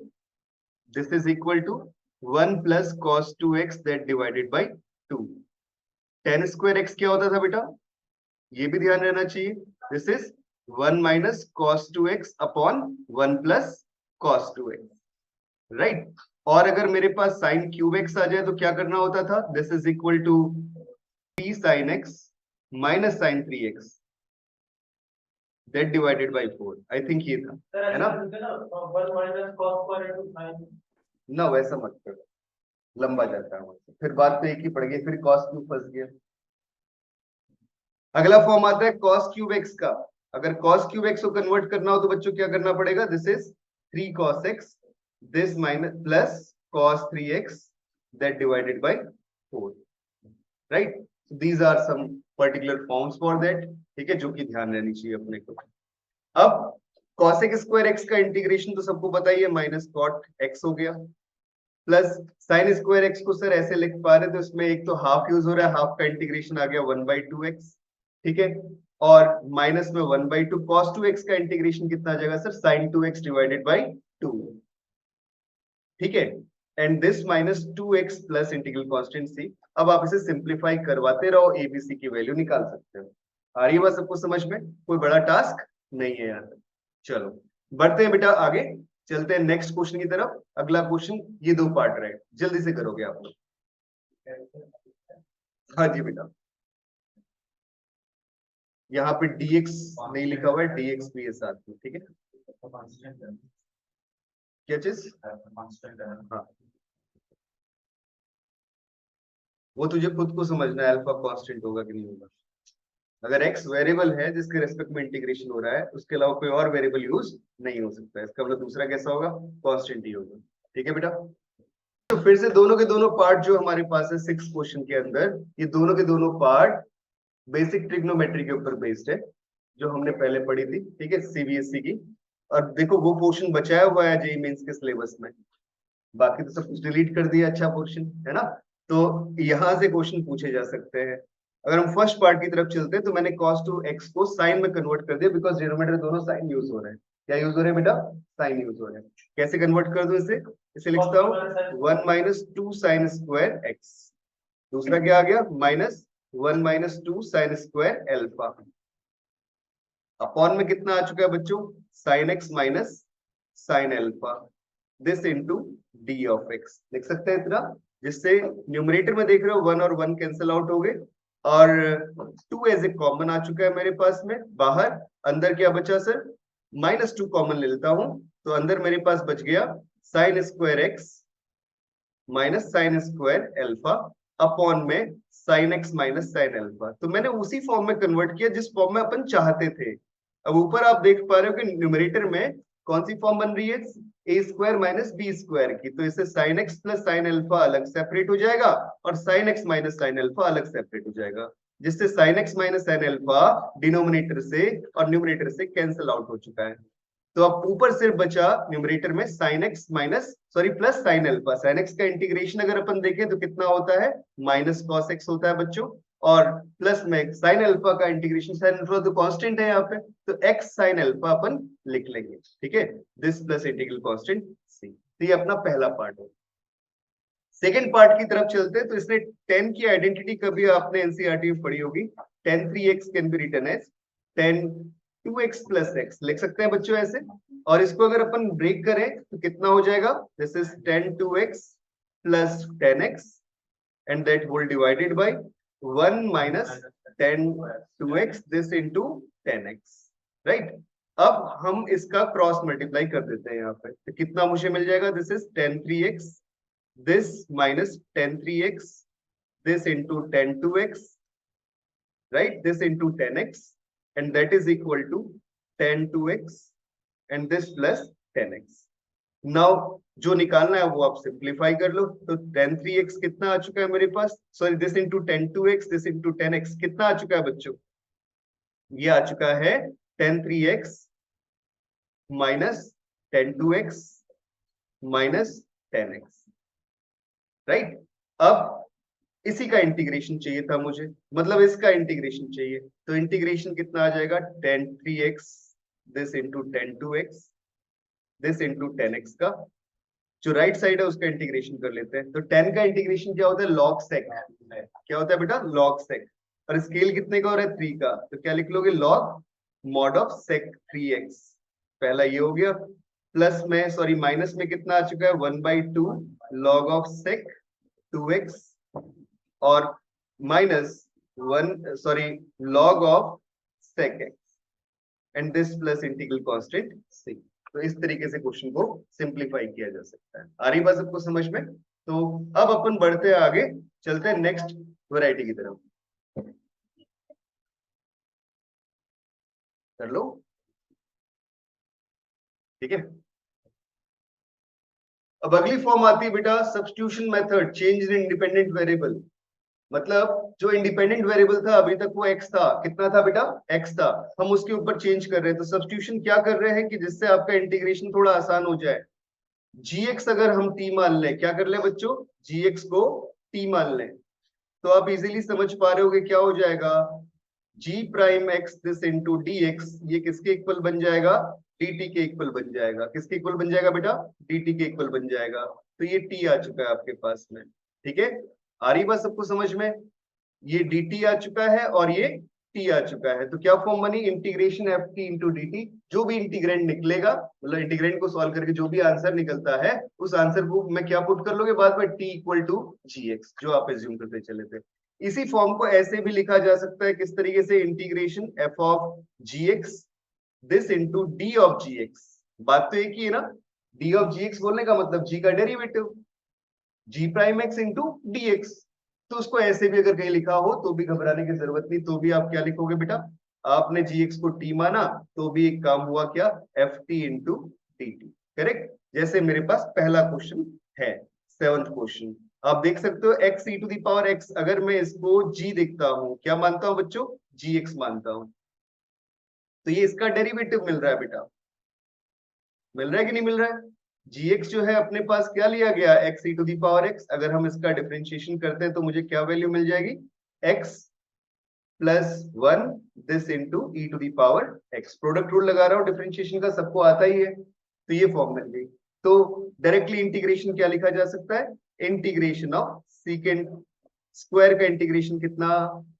this is equal to 1 plus cos 2x that divided by 2। Tan square x क्या होता था बेटा, ये भी ध्यान रहना चाहिए, this is 1 minus cos 2x upon 1 plus cos 2x, right? और अगर मेरे पास साइन क्यूब एक्स आ जाए तो क्या करना होता था, this is equal to p sine x minus sine 3x that divided by 4। I think ये था, है ना? ना वैसा मत करो, लंबा जाता है, फिर बात तो एक ही पड़ गई, फिर कॉस क्यूब फंस गया। अगला फॉर्म आता है cos क्यूब एक्स का। अगर cos क्यूब एक्स को कन्वर्ट करना हो तो बच्चों क्या करना पड़ेगा, this is 3 cos x, this minus plus cos 3x that divided by 4, right? These are some particular forms for that, ठीक है, जो कि ध्यान रहनी चाहिए अपने को। अब cosec स्क्वायर x का इंटीग्रेशन तो सबको पता ही है, माइनस cot x हो गया, प्लस साइन स्क्वायर एक्स को सर ऐसे लिख पा रहे तो इसमें एक तो हाफ यूज हो रहा है, हाफ का इंटीग्रेशन आ गया 1/2x, ठीक है, और माइनस में 1/2 cos 2x का इंटीग्रेशन कितना आ जाएगा sir sin 2x divided by 2, ठीक है, and this minus 2x plus integral constant c। अब आप इसे सिंप्लीफाई करवाते रहो, एबीसी की वैल्यू निकाल सकते हो। आ रही है बात सबको समझ में? कोई बड़ा टास्क नहीं है यहाँ। चलो बढ़ते हैं बेटा आगे, चलते हैं नेक्स्ट क्वेश्चन की तरफ। अगला क्वेश्चन, ये दो पार्ट रहे, जल्दी से करोगे आप लोग। हाँ जी बेटा, यहाँ पे dx नहीं लिखा हुआ है, dx भी है साथ में, ठीक है। क्या चीज? हाँ, वो तुझे खुद को समझना है, अल्फा कांस्टेंट होगा कि नहीं होगा। अगर x वेरिएबल है जिसके रेस्पेक्ट में इंटीग्रेशन हो रहा है, उसके अलावा कोई और वेरिएबल यूज नहीं हो सकता है, इसका मतलब दूसरा कैसा होगा? कांस्टेंट ही होगा, ठीक है बेटा। तो फिर से दोनों के दोनों पार्ट जो हमारे पास है 6 क्वेश्चन के अंदर, ये दोनों के दोनों पार्ट बेसिक ट्रिग्नोमेट्री के ऊपर बेस्ड है, जो हमने पहले पढ़ी थी, ठीक है, सीबीएसई की। और देखो वो पोर्शन बचाया हुआ है जेईई मेंस के सिलेबस में, बाकी तो सब कुछ डिलीट कर दिया, अच्छा पोर्शन है ना। तो यहां से क्वेश्चन पूछे जा सकते हैं। अगर हम फर्स्ट पार्ट की तरफ चलते हैं तो मैंने cos 2x को साइन में कन्वर्ट कर दिया, बिकॉज डिनोमिनेटर दोनों साइन यूज हो रहे हैं। क्या यूज हो रहे हैं बेटा? साइन यूज हो रहे हैं। कैसे कन्वर्ट कर दूं इसे? इसे लिखता हूं 1 माइनस 2 साइन स्क्वायर एक्स, दूसरा क्या आ गया? Minus 1 minus 2 sine square alpha, upon में कितना आ चुका है बच्चों? Sign x minus sine alpha, this into d of x. लिख सकते हैं इतना, जिससे न्यूमरेटर में देख रहे हो 1 और 1 कैंसिल आउट हो गए, और 2 एज ए कॉमन आ चुका है मेरे पास में बाहर। अंदर क्या बचा सर? -2 कॉमन ले लेता हूं, तो अंदर मेरे पास बच गया sine square x minus sine square alpha, upon में sine x minus sine alpha. तो मैंने उसी फॉर्म में कन्वर्ट किया जिस फॉर्म में अपन चाहते थे। अब ऊपर आप देख पा रहे हो कि न्यूमरेटर में कौन सी फॉर्म बन रही है? ए स्क्वायर माइनस बी स्क्वायर की। तो इससे sign x plus sine alpha अलग सेपरेट हो जाएगा, और sign x minus sine alpha अलग सेपरेट हो जाएगा, जिससे sign x minus sine alpha denominator से और न्यूमरेटर से कैंसिल आउट हो चुका है। तो अब ऊपर से बचा न्यूमरेटर में sine x minus sorry plus sine alpha. Sine x का इंटीग्रेशन अगर अपन देखें तो कितना होता है? माइनस कॉस एक्स होता है बच्चों, और प्लस में साइन एल्फा का इंटीग्रेशन, साइन एल्फा तो कांस्टेंट है यहाँ पे, तो एक्स साइन एल्फा अपन लिख लेंगे, ठीक है, this plus integral constant c. तो ये अपना पहला पार्ट है। सेकेंड पार्ट की तरफ चलते हैं। तो इसने 10 की आइडेंटिटी कभी आपने एनसीईआरटी में पढ़ी होगी, tan 3x can be written as tan 2x plus x, लिख सकते हैं बच्चों ऐसे। और इसको अगर अपन ब्रेक करें तो कितना हो जाएगा? This is tan 2x plus 10x, and that whole divided by 1 minus tan 2x this into 10x, right. अब हम इसका क्रॉस मल्टीप्लाई कर देते हैं यहाँ पे, तो कितना मुझे मिल जाएगा? This is tan 3x, this minus tan 3x, this into tan 2x, right, this into tan x, and that is equal to tan 2x and this plus tan x. Now जो निकालना है वो आप सिंप्लीफाई कर लो। तो tan 3x कितना आ चुका है मेरे पास? Sorry, this into tan 2x, this into tan x कितना आ चुका है बच्चों? ये आ चुका है tan 3x minus tan 2x minus tan x, right. अब इसी का इंटीग्रेशन चाहिए था मुझे, मतलब इसका इंटीग्रेशन चाहिए, तो इंटीग्रेशन कितना आ जाएगा? tan 3x this into tan 2x this into tan x का जो राइट साइड है उसका इंटीग्रेशन कर लेते हैं। तो tan का इंटीग्रेशन क्या होता है? log sec। क्या होता है बेटा? log sec। और स्केल कितने का हो रहा है? 3 का, तो क्या लिख लोगे? log mod of sec 3x। पहला ये हो गया, प्लस में सॉरी माइनस में कितना आ चुका है? 1/2 log of sec 2x, और minus 1 sorry log of sec x, and this plus integral constant c। तो इस तरीके से क्वेश्चन को सिंप्लीफाई किया जा सकता है। आ रही बात सबको समझ में? तो अब अपन बढ़ते हैं आगे, चलते हैं नेक्स्ट वैरायटी की तरफ। कर लो, ठीक है। अब अगली फॉर्म आती है बेटा substitution method, change in independent variable. मतलब जो इंडिपेंडेंट वेरिएबल था अभी तक वो x था, कितना था बेटा? x था, हम उसके ऊपर चेंज कर रहे हैं। तो सब्स्टिट्यूशन क्या कर रहे हैं कि जिससे आपका इंटीग्रेशन थोड़ा आसान हो जाए। gx अगर हम t मान लें, क्या कर ले बच्चों, gx को t मान लें, तो आप इजीली समझ पा रहे होगे क्या हो जाएगा, g prime x this into dx, ये किसके इक्वल बन जाएगा, dt के इक्वल बन जाएगा। किसके इक्वल बन जाएगा बेटा, dt के इक्वल बन जाएगा। तो ये t आ चुका है आपके पास में, ठीक है। आ रही बात सबको समझ में, ये dt आ चुका है और ये t आ चुका है। तो क्या फॉर्म बनी, integration F T into d T. जो भी इंटीग्रेंड निकलेगा, मतलब इंटीग्रेंड को सॉल्व करके जो भी आंसर निकलता है, उस आंसर को मैं क्या पुट कर लोगे बाद में, t equal to g x, जो आप एज्यूम करते चले थे। इसी फॉर्म को ऐसे भी लिखा जा सकता है, किस तरीके से, integration f of g x this into d of g x. बात तो एक ही है ना, डी ऑफ जी एक्स बोलने का मतलब जी का derivative, G prime x into D X. तो उसको ऐसे भी अगर कहीं लिखा हो तो भी घबराने की जरूरत नहीं, तो भी आप क्या लिखोगे बेटा, आपने जी एक्स को टी माना तो भी एक काम हुआ क्या, F T into d T, correct. जैसे मेरे पास पहला क्वेश्चन है, 7th क्वेश्चन, आप देख सकते हो x e to the power एक्स, अगर मैं इसको जी देखता हूं, क्या मानता हूं बच्चों, जी एक्स मानता हूं, तो ये इसका डेरिवेटिव मिल रहा है बेटा, मिल रहा है कि नहीं मिल रहा है। gx जो है अपने पास क्या लिया गया, x e to the power x, अगर हम इसका डिफरेंशिएशन करते हैं तो मुझे क्या वैल्यू मिल जाएगी, x plus 1 this into e to the power x। Product rule लगा रहा हूं डिफरेंशिएशन का, सबको आता ही है, तो ये फॉर्म मिल गई। तो डायरेक्टली इंटीग्रेशन क्या लिखा जा सकता है, इंटीग्रेशन ऑफ सीकेंड स्क्वायर का इंटीग्रेशन कितना,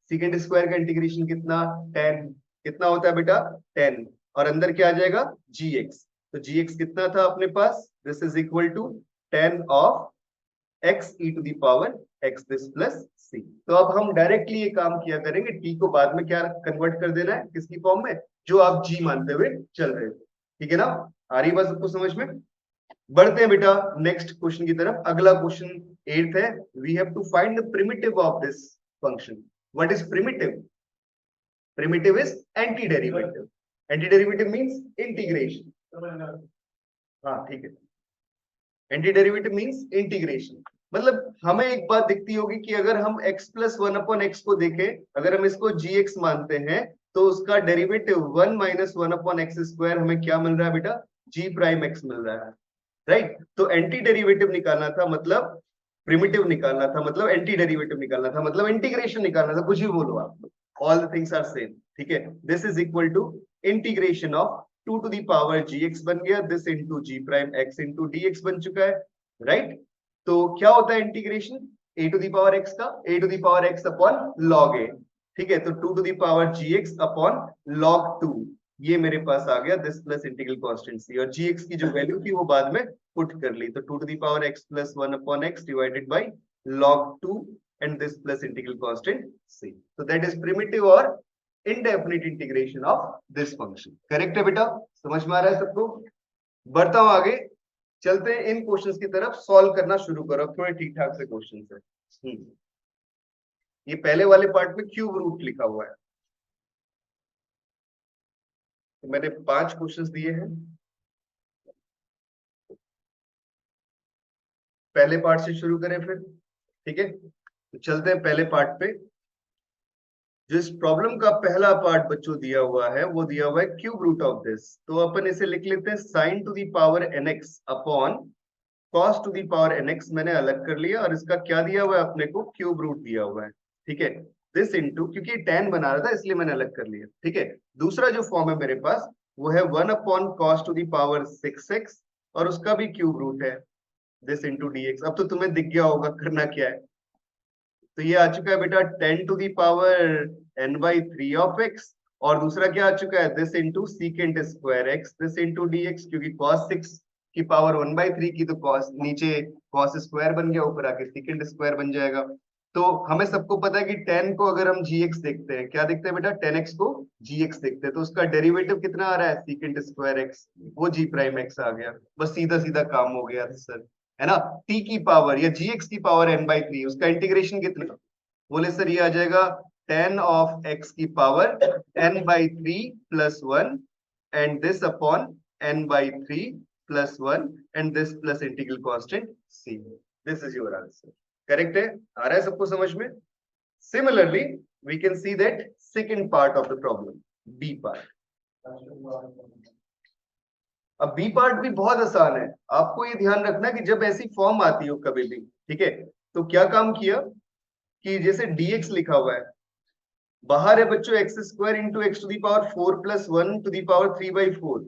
सीकेंड स्क्वायर का इंटीग्रेशन कितना, 10, कितना होता है बेटा 10, और अंदर क्या आ जाएगा gx। तो gx कितना था अपने पास, this is equal to 10 of x e to the power x this plus c। तो अब हम डायरेक्टली ये काम किया करेंगे, t को बाद में क्या कन्वर्ट कर देना है, किसकी फॉर्म में, जो आप g मानते हुए चल रहे थे, ठीक है ना। आ रही बात सबको समझ में। बढ़ते हैं बेटा नेक्स्ट क्वेश्चन की तरफ। अगला क्वेश्चन 8th है, we have to find the primitive of this function. What is primitive, primitive is anti-derivative, anti-derivative means integration। हाँ ठीक है, एंटी-डेरिवेटिव मींस इंटीग्रेशन। मतलब हमें एक बात दिखती होगी कि अगर हम x प्लस 1 अपॉन एक्स को देखें, अगर हम इसको gx मानते हैं, तो उसका derivative 1 minus 1 upon x square हमें क्या मिल रहा है बेटा, g प्राइम x मिल रहा है, राइट। तो एंटी डेरिवेटिव निकालना था, मतलब प्रिमिटिव निकालना था, मतलब एंटी डेरिवेटिव निकालना था, मतलब इंटीग्रेशन निकालना था, कुछ भी बोलो आप, all the things are same, ठीक है। This is equal to integration of 2 to the power gx बन गया, this into g prime x into dx बन चुका है, राइट। तो क्या होता है integration, a to the power x का, a to the power x upon log a, ठीक है। तो 2 to the power gx upon log 2, ये मेरे पास आ गया this plus integral constant c, और gx की जो वैल्यू थी वो बाद में पुट कर ली, तो 2 to the power x plus 1 upon x divided by log 2 and this plus integral constant c। तो दैट इज प्रिमिटिव और indefinite integration of this function। Correct है बेटा, समझ में आ रहा है सबको। बढ़ता हूं आगे, चलते हैं इन क्वेश्चंस की तरफ, सॉल्व करना शुरू करो, थोड़े ठीक ठाक से क्वेश्चंस है। ये पहले वाले पार्ट में क्यूब रूट लिखा हुआ है, तो मैंने 5 क्वेश्चंस दिए हैं, पहले पार्ट से शुरू करें फिर, ठीक है। तो चलते हैं पहले पार्ट पे। जिस प्रॉब्लम का पहला पार्ट बच्चों दिया हुआ है, वो दिया हुआ है क्यूब रूट ऑफ दिस, तो अपन इसे लिख लेते हैं sine to the power nx upon cos to the power nx, मैंने अलग कर लिया, और इसका क्या दिया हुआ है अपने को, क्यूब रूट दिया हुआ है, ठीक है। दिस इंटू, क्योंकि tan बना रहा था इसलिए मैंने अलग कर लिया, ठीक है। दूसरा जो फॉर्म है मेरे पास, वो है 1 upon cos to the power 6x, और उसका भी क्यूब रूट है, दिस इंटू dx। अब तो तुम्हें दिख गया होगा करना क्या है, तो ये आ चुका है बेटा 10 to the power n by 3 of x, और दूसरा क्या आ चुका है, this into secant square x this into dx, क्योंकि cos 6 की पावर 1/3 की, तो cos नीचे cos स्क्वायर बन गया, ऊपर आके सीकेंट स्क्वायर बन जाएगा। तो हमें सबको पता है कि 10 को अगर हम gx देखते हैं, क्या देखते हैं बेटा, 10x को gx देखते हैं, तो उसका डेरिवेटिव कितना आ रहा है, सीकेंट स्क्वायर x, वो g प्राइम x आ गया, बस सीधा सीधा काम हो गया सर, है ना। t की पावर या gx की पावर n/3, उसका इंटीग्रेशन कितना, बोले सर ये आ जाएगा 10 ऑफ x की power n/3 plus 1 and this upon n/3 plus 1 and this plus integral constant c। This is your answer, correct है, आ रहा है सबको समझ में। Similarly we can see that second part of the problem, b part. अब b part भी बहुत आसान है, आपको ये ध्यान रखना कि जब ऐसी फॉर्म आती हो कभी भी, ठीक है, तो क्या काम किया कि जैसे dx लिखा हुआ है, बाहर है बच्चों x square into x to the power 4 plus 1 to the power 3/4।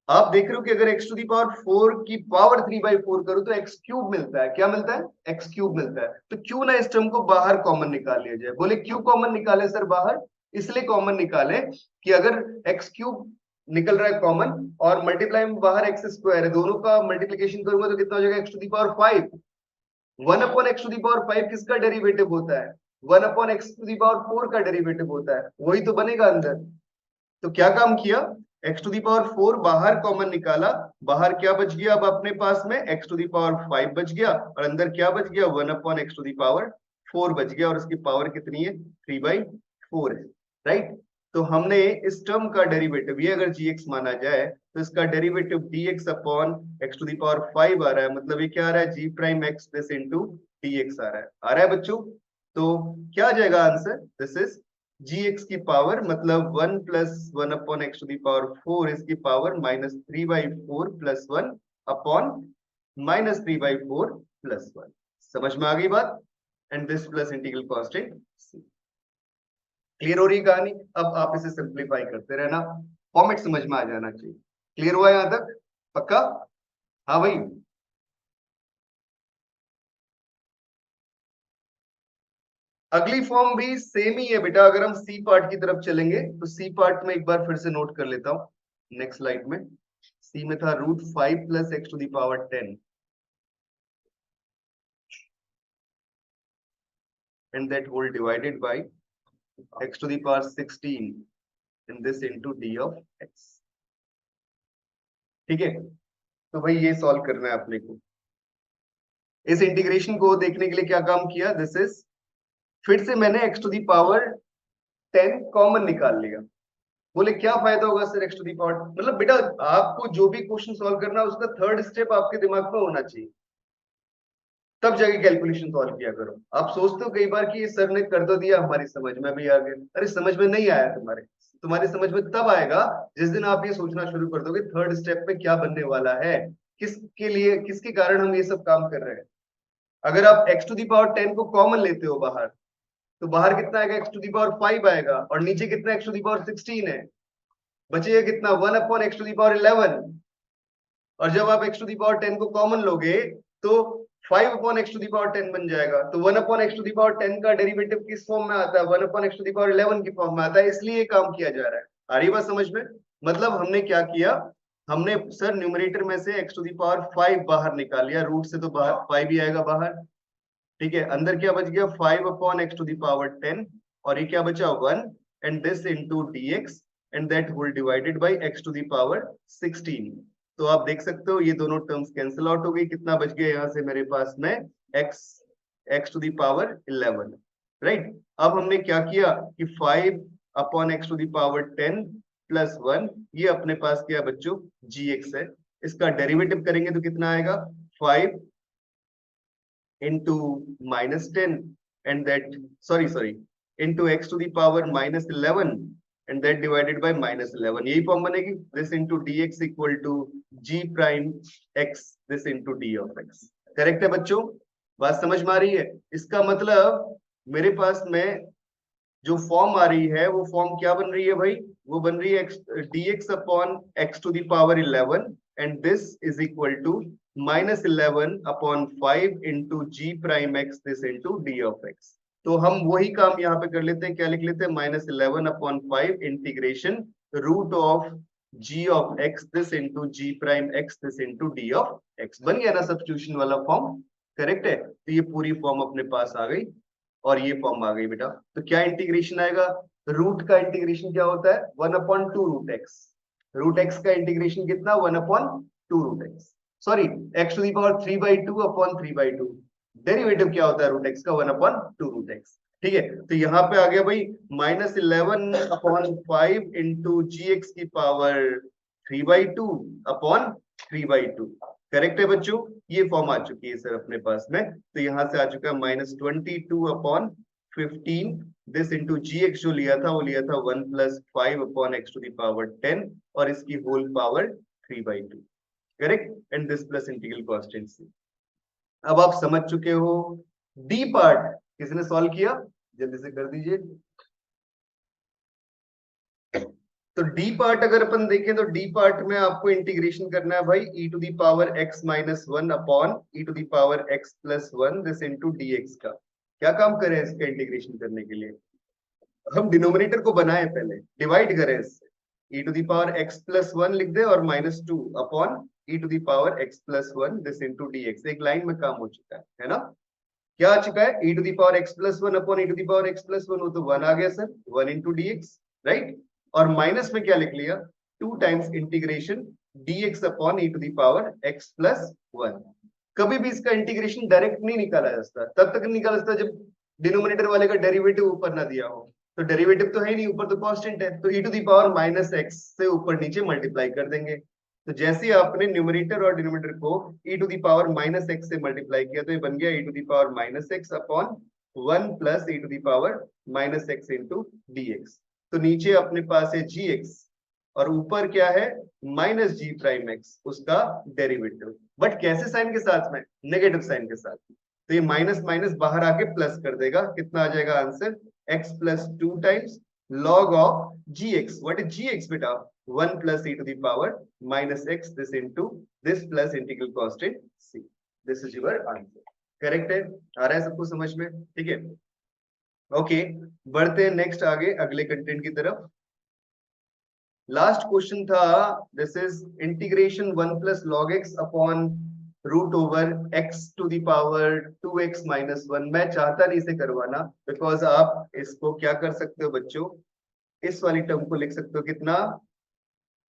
आप देख रहे हो कि अगर एक्स टू दी पावर 4 की पावर 3/4 करो तो एक्स क्यूब मिलता है। क्या मिलता है? एक्स क्यूब मिलता है। तो क्यों ना इस टर्म को बाहर कॉमन निकाल लिया जाए। बोले क्यों कॉमन निकाले सर बाहर? इसलिए कॉमन निकाले कि अगर एक्स क्यूब निकल रहा है कॉमन और मल्टीप्लाई में बाहर एक्स स्क्वायर है, दोनों का मल्टीप्लीकेशन करूंगा तो कितना हो जाएगा? X to the power 5। 1/x to the power 5 किसका डेरिवेटिव होता है? 1/x टू दी पावर 4 का डेरिवेटिव होता है, वही तो बनेगा अंदर। तो क्या काम किया, x टू दी पावर 4 बाहर कॉमन निकाला, बाहर क्या बच गया अब अपने पास में? x टू दी पावर 5 बच गया और अंदर क्या बच गया? 1/x टू दी पावर 4 बच गया और उसकी पावर कितनी है? 3/4 है, राइट। तो हमने इस टर्म का डेरिवेटिव, ये अगर gx माना जाए तो इसका derivative dx upon x to the power 5 आ रहा है, मतलब ये क्या आ रहा है? g prime x this into dx आ रहा है बच्चों। तो क्या आ जाएगा आंसर? दिस इज gx की पावर, मतलब 1 plus 1/x to the power 4 इसकी पावर -3/4 प्लस 1 अपॉन -3/4 प्लस 1। समझ में आ गई बात? And this plus integral constant c। Clear हो रही कहानी? अब आप इसे सिंप्लीफाई करते रहना, फॉर्मेट समझ में आ जाना चाहिए। क्लियर हुआ यहां तक? पक्का? हाँ भाई। अगली फॉर्म भी सेम ही है बेटा। अगर हम सी पार्ट की तरफ चलेंगे तो सी पार्ट में एक बार फिर से नोट कर लेता हूं नेक्स्ट स्लाइड में। सी में था √5 plus x to the power 10 and that whole divided by x to the power 16 and this into d of x। ठीक है, तो भाई ये सॉल्व करना है अपने को। इस इंटीग्रेशन को देखने के लिए क्या काम किया? दिस इज, फिर से मैंने x to the power 10 common निकाल लिया। बोले क्या फायदा होगा sir x to the power? मतलब बेटा आपको जो भी क्वेश्चन सॉल्व करना है उसका थर्ड स्टेप आपके दिमाग में होना चाहिए, तब जाके कैलकुलेशन सॉल्व किया करो। आप सोचते हो कई बार कि ये सर ने कर तो दिया, हमारी समझ में भी आ गया। अरे समझ में नहीं आया तुम्हारे, तुम्हारी समझ में तब आएगा जिस दिन आप ये सोचना शुरू कर दोगे थर्ड स्टेप में क्या बनने वाला है, किसके लिए, किसके कारण हम ये सब काम कर रहे हैं। अगर आप x टू दी पावर 10 को कॉमन लेते हो बाहर, तो बाहर कितना आएगा? x टू दी पावर 5 आएगा और नीचे कितना? x टू दी पावर 16 है। बचेगा कितना? 1/x to the power 11। और जब आप x टू दी पावर 10 को कॉमन लोगे तो 5/x टू दी पावर 10 बन जाएगा। तो 1/x टू दी पावर 10 का डेरिवेटिव किस फॉर्म में आता है? 1/x टू दी पावर 11 की फॉर्म में आता है, इसलिए काम किया जा रहा है। आ रही बात समझ में? मतलब हमने क्या किया, हमने सर न्यूमरेटर में से x टू दी पावर 5 बाहर निकाल लिया, रूट से तो बाहर 5 ही आएगा बाहर। ठीक है, अंदर क्या बच गया? 5/x टू दी पावर 10 और ये क्या बचा? 1 and this into dx and that whole divided by x to the power 16। तो आप देख सकते हो ये दोनों टर्म्स कैंसिल आउट हो गई। कितना बच गया यहां से मेरे पास में? x to the power 11, right. अब हमने क्या किया कि 5/x to the power 10 plus 1, ये अपने पास क्या बच्चों? gx है। इसका डेरिवेटिव करेंगे तो कितना आएगा? 5 into -10 and that, sorry, into x to the power -11 and that divided by -11, यही फॉर्म बनेगी। this into dx equal to g prime x this into d of x। Correct है बच्चों? बात समझ में आ रही है? इसका मतलब मेरे पास में जो फॉर्म आ रही है वो फॉर्म क्या बन रही है भाई? वो बन रही है dx upon x to the power 11 and this is equal to -11/5 into g prime x this into d of x. तो हम वही काम यहाँ पे कर लेते हैं। क्या लिख लेते हैं? -11/5 integration root of g of x this into g prime x this into d of x। बन गया ना सब्स्टिट्यूशन वाला फॉर्म? करेक्ट है। तो ये पूरी फॉर्म अपने पास आ गई और ये फॉर्म आ गई बेटा। तो क्या इंटीग्रेशन आएगा? रूट का इंटीग्रेशन क्या होता है? 1/2 रूट एक्स। रूट एक्स का इंटीग्रेशन कितना? 1/2 root x, sorry x to the power 3/2 upon 3/2। Derivative क्या होता है रूट एक्स का? 1/2 रूट एक्स। ठीक है, तो यहाँ पे आ गया भाई -11/5 इंटू जी एक्स की पावर 3/2 अपॉन 3/2। करेक्ट है बच्चों? ये फॉर्म आ चुकी है सर अपने पास में। तो यहां से आ चुका है -22/15 दिस इंटू जी एक्स, जो लिया था वो लिया था 1 + 5/x टू दी पावर 10 और इसकी whole power 3/2। Correct, and this plus integral constant c. अब आप समझ चुके हो। डी पार्ट किसने सॉल्व किया, जल्दी से कर दीजिए। तो डी पार्ट अगर अपन देखें तो डी पार्ट में आपको इंटीग्रेशन करना है भाई e to the power x minus one upon e to the power x plus one this into D x का। क्या काम करें इसका इंटीग्रेशन करने के लिए, हम डिनोमिनेटर को बनाए पहले, डिवाइड करें इससे, e to the power x plus one लिख दे और minus two upon e to the power x plus one this into D x. एक लाइन में काम हो चुका है ना। क्या आ चुका है, e to the power x plus one upon e to the power x plus one, वो तो वन आ गया sir, one into D x, right. और माइनस में क्या लिख लिया, two times integration dx upon e to the power x plus one. कभी भी इसका इंटीग्रेशन डायरेक्ट नहीं निकाला जा सकता, तब तक निकाला जाता जब डिनोमिनेटर वाले का डेरिवेटिव ऊपर ना दिया हो। तो डेरिवेटिव तो है ही नहीं, ऊपर तो कांस्टेंट है, तो e to the power minus x से ऊपर नीचे मल्टीप्लाई कर देंगे। तो जैसे ही आपने न्यूमरेटर और डिनोमिनेटर को e to the power minus x से मल्टीप्लाई किया तो ये बन गया e to the power minus x upon one plus e to the power minus x into dx। तो नीचे अपने पास है gx और ऊपर क्या है, माइनस जी प्राइम एक्स, उसका डेरिवेटिव, बट कैसे साइन के साथ में, नेगेटिव साइन के साथ। तो ये माइनस माइनस बाहर आके प्लस कर देगा, कितना आ जाएगा answer, x plus two times log of gx। What is gx बेटा, one plus e to the power minus x this into this plus integral constant c। This is your answer. Correct है, आ रहा है सबको समझ में, ठीक है। ओके, बढ़ते हैं नेक्स्ट आगे अगले कंटेंट की तरफ। लास्ट क्वेश्चन था, this is integration one plus log x upon root over x to the power two x minus one. मैं चाहता नहीं इसे करवाना, बिकॉज आप इसको क्या कर सकते हो बच्चों, इस वाली टर्म को लिख सकते हो कितना,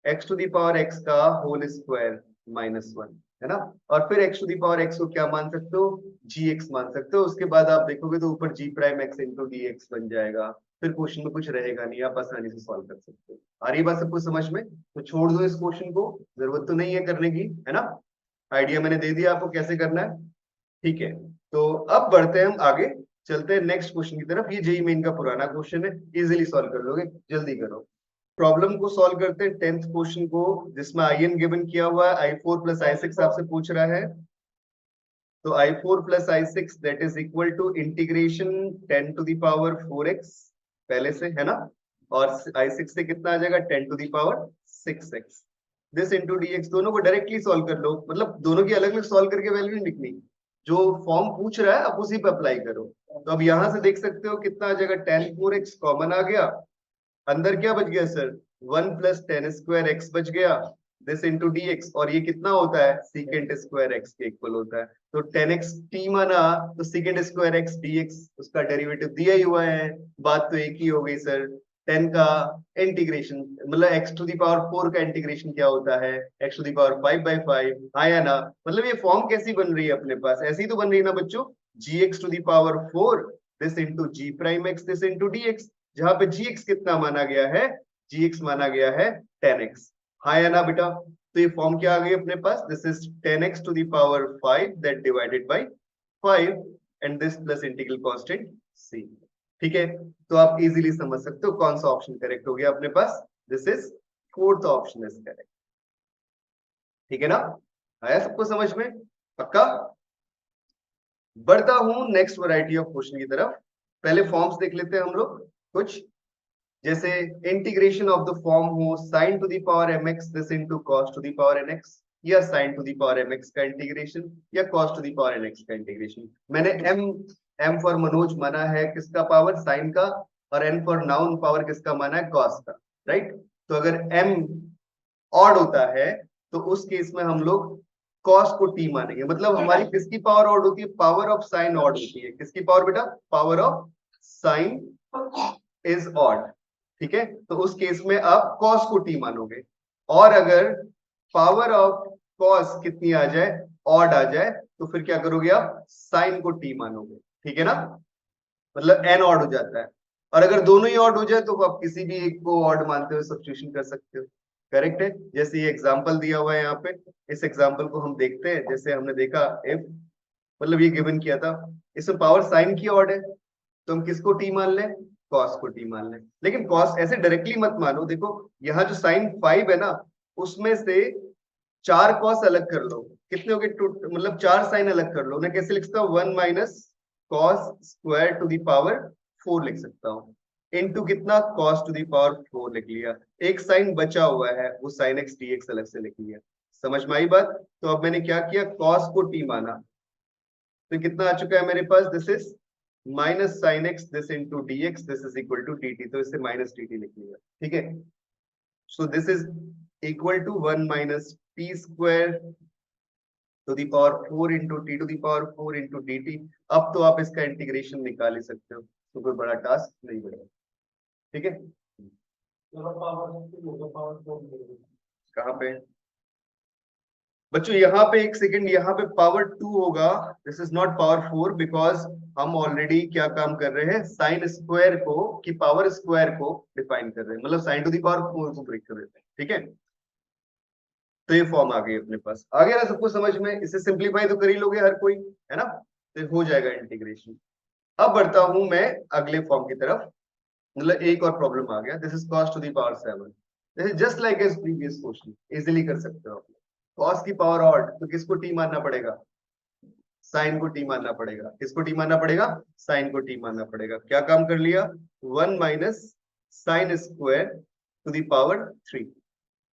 x to the power x का होल स्क्वायर माइनस वन, है ना। और फिर x to the power x को क्या मान सकते हो, जी एक्स मान सकते हो। उसके बाद आप देखोगे तो ऊपर g prime x into D x बन जाएगा, फिर क्वेश्चन में कुछ रहेगा नहीं, आप आसानी से सॉल्व कर सकते हो। आ रही बात सबको समझ में, तो छोड़ दो इस क्वेश्चन को, जरूरत तो नहीं है करने की, है ना। आइडिया मैंने दे दिया आपको कैसे करना है, ठीक है। तो अब बढ़ते हैं हम आगे, चलते हैं नेक्स्ट क्वेश्चन की तरफ। ये जेईई मेन का पुराना क्वेश्चन है, इजीली सॉल्व कर लोगे, जल्दी करो। प्रॉब्लम को सॉल्व करते हैं 10th क्वेश्चन को, जिसमें in गिवन किया हुआ है, i4 प्लस i6 आपसे पूछ रहा है। तो i4 plus i6 that is equal to integration 10 to the power 4x पहले से, है ना। और i6 से कितना आ जाएगा, 10 to the power 6x this into dx। दोनों को डायरेक्टली सॉल्व कर लो, मतलब दोनों की अलग अलग सॉल्व करके वैल्यू नहीं लिखनी, जो फॉर्म पूछ रहा है आप उसी पे अप्लाई करो। तो अब यहां से देख सकते हो कितना आ जाएगा, tan 4x कॉमन आ गया, अंदर क्या बच गया sir, one plus ten square x बच गया दिस इंटू डी एक्स। और ये कितना होता है, सीकेंट स्क्वायर एक्स के इक्वल होता है। तो टेन एक्स टी माना तो secant square x d x, उसका डेरिवेटिव दिया ही हुआ है, बात तो एक ही हो गई सर। 10 का इंटीग्रेशन मतलब x टू दी पावर 4 का इंटीग्रेशन क्या होता है, x टू दी पावर 5/5, हाँ या ना। मतलब ये फॉर्म कैसी बन रही है अपने पास, ऐसी तो बन रही है ना बच्चों, gx to the power 4 this into g prime x this into D x, जहां पे gx कितना माना गया है, gx माना गया है 10x, हाँ या ना बेटा। तो ये फॉर्म क्या आ गई अपने पास, this is 10x to the power 5 that divided by 5 and this plus integral constant c। ठीक है, तो आप इजीली समझ सकते हो कौन सा ऑप्शन करेक्ट हो गया अपने पास, this is fourth option is correct. ठीक है ना, आया सबको समझ में, पक्का। बढ़ता हूं नेक्स्ट वैरायटी ऑफ क्वेश्चन की तरफ। पहले फॉर्म्स देख लेते हैं हम लोग कुछ, जैसे इंटीग्रेशन ऑफ द फॉर्म हो sin to the power mx this into cos to the power nx, या sin to the power mx का इंटीग्रेशन या cos to the power nx का इंटीग्रेशन। मैंने m फॉर मनोज माना है किसका पावर, sin का, और n फॉर नाउन पावर किसका माना है, cos का, राइट। तो अगर m ऑड होता है तो उस केस में हम लोग cos को t मानेंगे, मतलब हमारी किसकी पावर ऑड होती है, पावर ऑफ sin ऑड होती है। किसकी पावर बेटा, power of sin is odd, ठीक है। तो उस केस में आप cos को t मानोगे, और अगर पावर ऑफ cos कितनी आ जाए, ऑड आ जाए, तो फिर क्या करोगे आप, sin को t मानोगे, ठीक है ना, मतलब n ऑड हो जाता है। और अगर दोनों ही ऑड हो जाए तो आप किसी भी एक को ऑड मानते हुए सब्स्टिट्यूशन कर सकते हो, करेक्ट है। जैसे ये एग्जांपल दिया हुआ है यहाँ पे, इस एग्जांपल को हम देखते हैं। जैसे हमने देखा इफ, मतलब ये गिवन किया था, इसमें पावर साइन की ऑड है, तो हम किसको t मान लें, cos को t मान लें। लेकिन cos ऐसे डायरेक्टली मत मानो, देखो यहाँ जो sin 5 है ना, उसमें से 4 कॉस अलग कर लो, कितने हो गए, मतलब 4 साइन अलग कर लो। मैं कैसे लिख सकता हूँ, 1 minus cos square to the power 4 लिख सकता हूँ, इनटू कितना, कॉस टू द पावर 4 लिख लिया। एक साइन बचा हुआ है, वो साइन एक्स डी एक्स अलग से लिख लिया। समझ में आई बात? तो अब मैंने क्या किया, कॉस को टी माना, तो कितना आ चुका है मेरे पास, this is minus sine x this into D x, this is equal to d t, तो इससे माइनस डी टी लिख लिया। ठीक है, so this is equal to 1 minus t square to the power 4 into t to the power 4 into d t. अब तो आप इसका इंटीग्रेशन निकाल ही सकते हो, तो कोई बड़ा टास्क नहीं बनेगा। ठीक है, कहाँ पे बच्चों, यहाँ पे एक सेकंड, यहाँ पे पावर 2 होगा, this is not power 4, because हम ऑलरेडी क्या काम कर रहे हैं, साइन स्क्वायर को की पावर स्क्वायर को डिफाइन कर रहे हैं, मतलब साइन टू दी पावर 4 को ब्रेक कर देते हैं। ठीक है, तो ये फॉर्म आ गई अपने पास, आ गया ना सबको समझ में? इसे सिंप्लीफाई तो कर ही लोगे हर कोई, है ना? तो हो जाएगा इंटीग्रेशन। अब बढ़ता हूं मैं अगले फॉर्म की तरफ, मतलब एक और प्रॉब्लम आ गया, this is cos to the power 7, this is just like as previous question, easily कर सकते हो आप। cos की पावर ऑड, तो किसको टी मानना पड़ेगा, साइन को टी मानना पड़ेगा। किसको टी मानना पड़ेगा, साइन को टी मानना पड़ेगा। क्या काम कर लिया, 1 minus sine square to the power 3,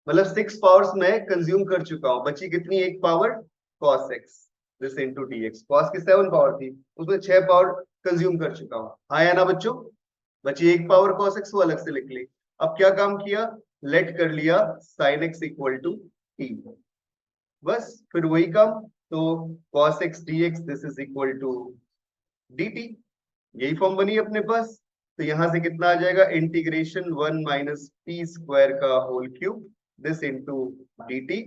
मतलब 6 पावर्स में कंज्यूम कर चुका हूं, बची कितनी, एक power, cos x this into dx। cos की 7 पावर थी, उसमें 6 पावर कंज्यूम कर चुका हूं, हाँ या ना बच्चों? बची एक पावर cos x, वो अलग से लिख ली। अब क्या काम किया, लेट कर लिया sin x equal to t, बस फिर वही काम। तो cos x dx this is equal to dt, यही फॉर्म बनी अपने पास। तो यहां से कितना आ जाएगा, इंटीग्रेशन 1 माइनस पी स्क्वायर का whole cube this into dt।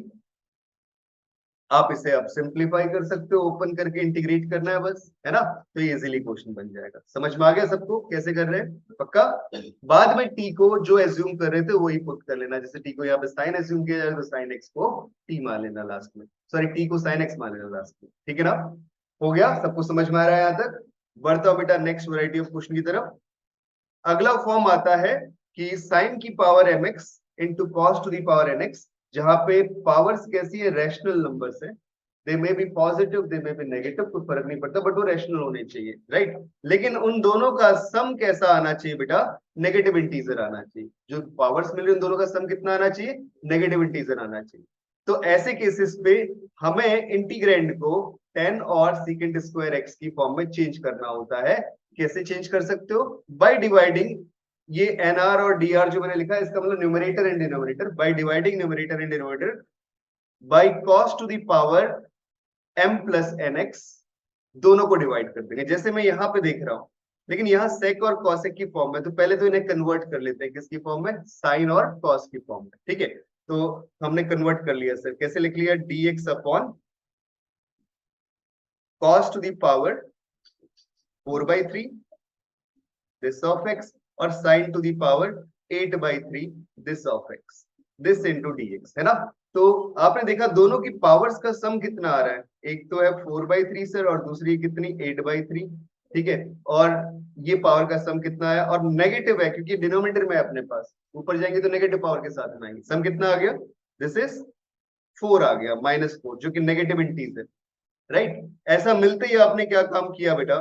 आप इसे अब सिंप्लीफाई कर सकते हो, ओपन करके इंटीग्रेट करना है बस, है ना? तो ये इजीली क्वेश्चन बन जाएगा। समझ में आ गया सबको कैसे कर रहे हैं, पक्का? बाद में टी को जो एज्यूम कर रहे थे वही पुट कर लेना, जैसे टी को यहाँ पे साइन एज्यूम किया जाए तो साइन एक्स को टी मान लेना लास्ट में, सॉरी टी को साइन एक्स मान लेना लास्ट में। ठीक है ना, हो गया, सबको समझ में आ रहा है यहाँ तक? बढ़ता हूं बेटा नेक्स्ट वैरायटी ऑफ क्वेश्चन की तरफ। अगला फॉर्म आता है कि साइन की power mx into cos to the power nx, जहां पे पावर्स कैसी है, रैशनल नंबर्स है। They may be positive, they may be negative, कोई फर्क नहीं पड़ता, बट वो रैशनल होने चाहिए, राइट? लेकिन उन दोनों का सम कैसा आना चाहिए बेटा, नेगेटिव इंटीजर आना चाहिए। जो पावर्स मिल रही है उन दोनों का सम कितना आना चाहिए, नेगेटिव इंटीजर आना चाहिए। तो ऐसे केसेस पे हमें इंटीग्रैंड को 10 और सीकेंट स्क्वायर एक्स की फॉर्म में चेंज करना होता है। कैसे चेंज कर सकते हो, बाय डिवाइडिंग ये एनआर और डी आर जो मैंने लिखा है, इसका मतलब numerator and denominator, by dividing numerator and denominator by cos to the power m plus n x, दोनों को डिवाइड कर देंगे, जैसे मैं यहाँ पे देख रहा हूं। लेकिन यहाँ सेक और कॉसेक की फॉर्म में, तो पहले तो इन्हें कन्वर्ट कर लेते हैं, किसकी फॉर्म में, साइन और कॉस की फॉर्म में। ठीक है, तो हमने कन्वर्ट कर लिया सर, कैसे लिख लिया, dx upon cos to the power 4/3 this of x, और sin to the power 8/3 this of x, this into dx, है ना? तो आपने देखा दोनों की पावर्स का सम कितना आ रहा है, एक तो है 4/3 सर, और दूसरी कितनी, 8/3। ठीक है, और ये पावर का सम कितना है, और नेगेटिव है क्योंकि डिनोमिनेटर में अपने पास, ऊपर जाएंगे तो नेगेटिव पावर के साथ में आएंगे। सम कितना आ गया, दिस इज 4 आ गया, -4, जो कि नेगेटिव इंटीजर, राइट? ऐसा मिलते ही आपने क्या काम किया बेटा,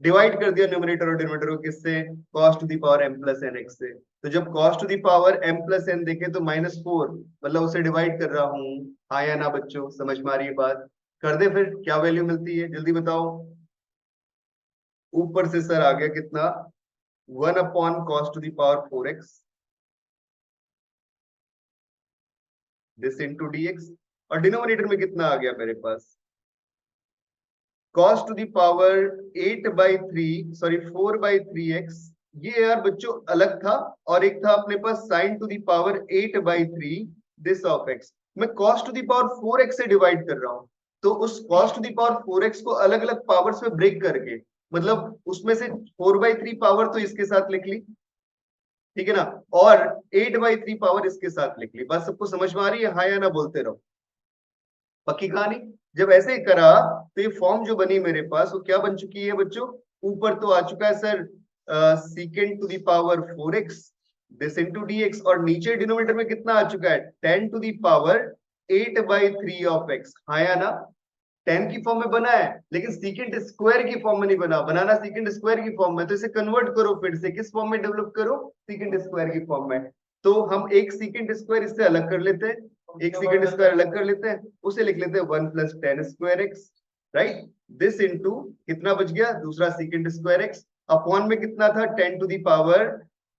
डिवाइड कर दिया न्यूमरेटर और डिनोमिनेटर को, किससे, cos to the power m plus n x से। तो जब cos to the power m plus n देखे तो -4, मतलब उसे डिवाइड कर रहा हूं, हाँ या ना बच्चों? समझ में आ रही है बात? कर दे फिर, क्या वैल्यू मिलती है जल्दी बताओ। ऊपर से सर आ गया कितना, 1 upon cos to the power 4x this into dx, और डिनोमिनेटर में कितना आ गया मेरे पास, cos to the power 8/3, sorry 4/3x। ये यार बच्चों अलग था, और एक था अपने पास sin to the power 8/3 this of x। मैं cos to the power 4x से डिवाइड कर रहा हूं, तो उस cos to the power 4x को अलग अलग पावर्स में ब्रेक करके, मतलब उसमें से 4/3 पावर तो इसके साथ लिख ली, ठीक है ना, और 8/3 पावर इसके साथ लिख ली। बात सबको समझ में आ रही है, हाँ या ना बोलते रहो, पक्की कहानी? जब ऐसे करा तो ये फॉर्म जो बनी मेरे पास वो क्या बन चुकी है बच्चों, ऊपर तो आ चुका है sir secant to the power 4x this into dx, और नीचे डिनोमिनेटर में कितना आ चुका है, 10 to the power 8/3 of x, हाँ या ना? 10 की फॉर्म में बना है, लेकिन सीकेंट स्क्वायर की फॉर्म में नहीं बना। बनाना सीकेंट स्क्वायर की फॉर्म में, तो इसे कन्वर्ट करो फिर से, किस फॉर्म में डेवलप करो? सीकेंट स्क्वायर की फॉर्म में। तो हम एक सीकेंट स्क्वायर इससे अलग कर लेते हैं, एक सीकेंट स्क्वायर अलग कर लेते हैं, उसे लिख लेते हैं 1 + 10 square x, right? This into कितना बच गया? दूसरा सीकेंट स्क्वायर एक्स, अपॉन में कितना था? 10 to the power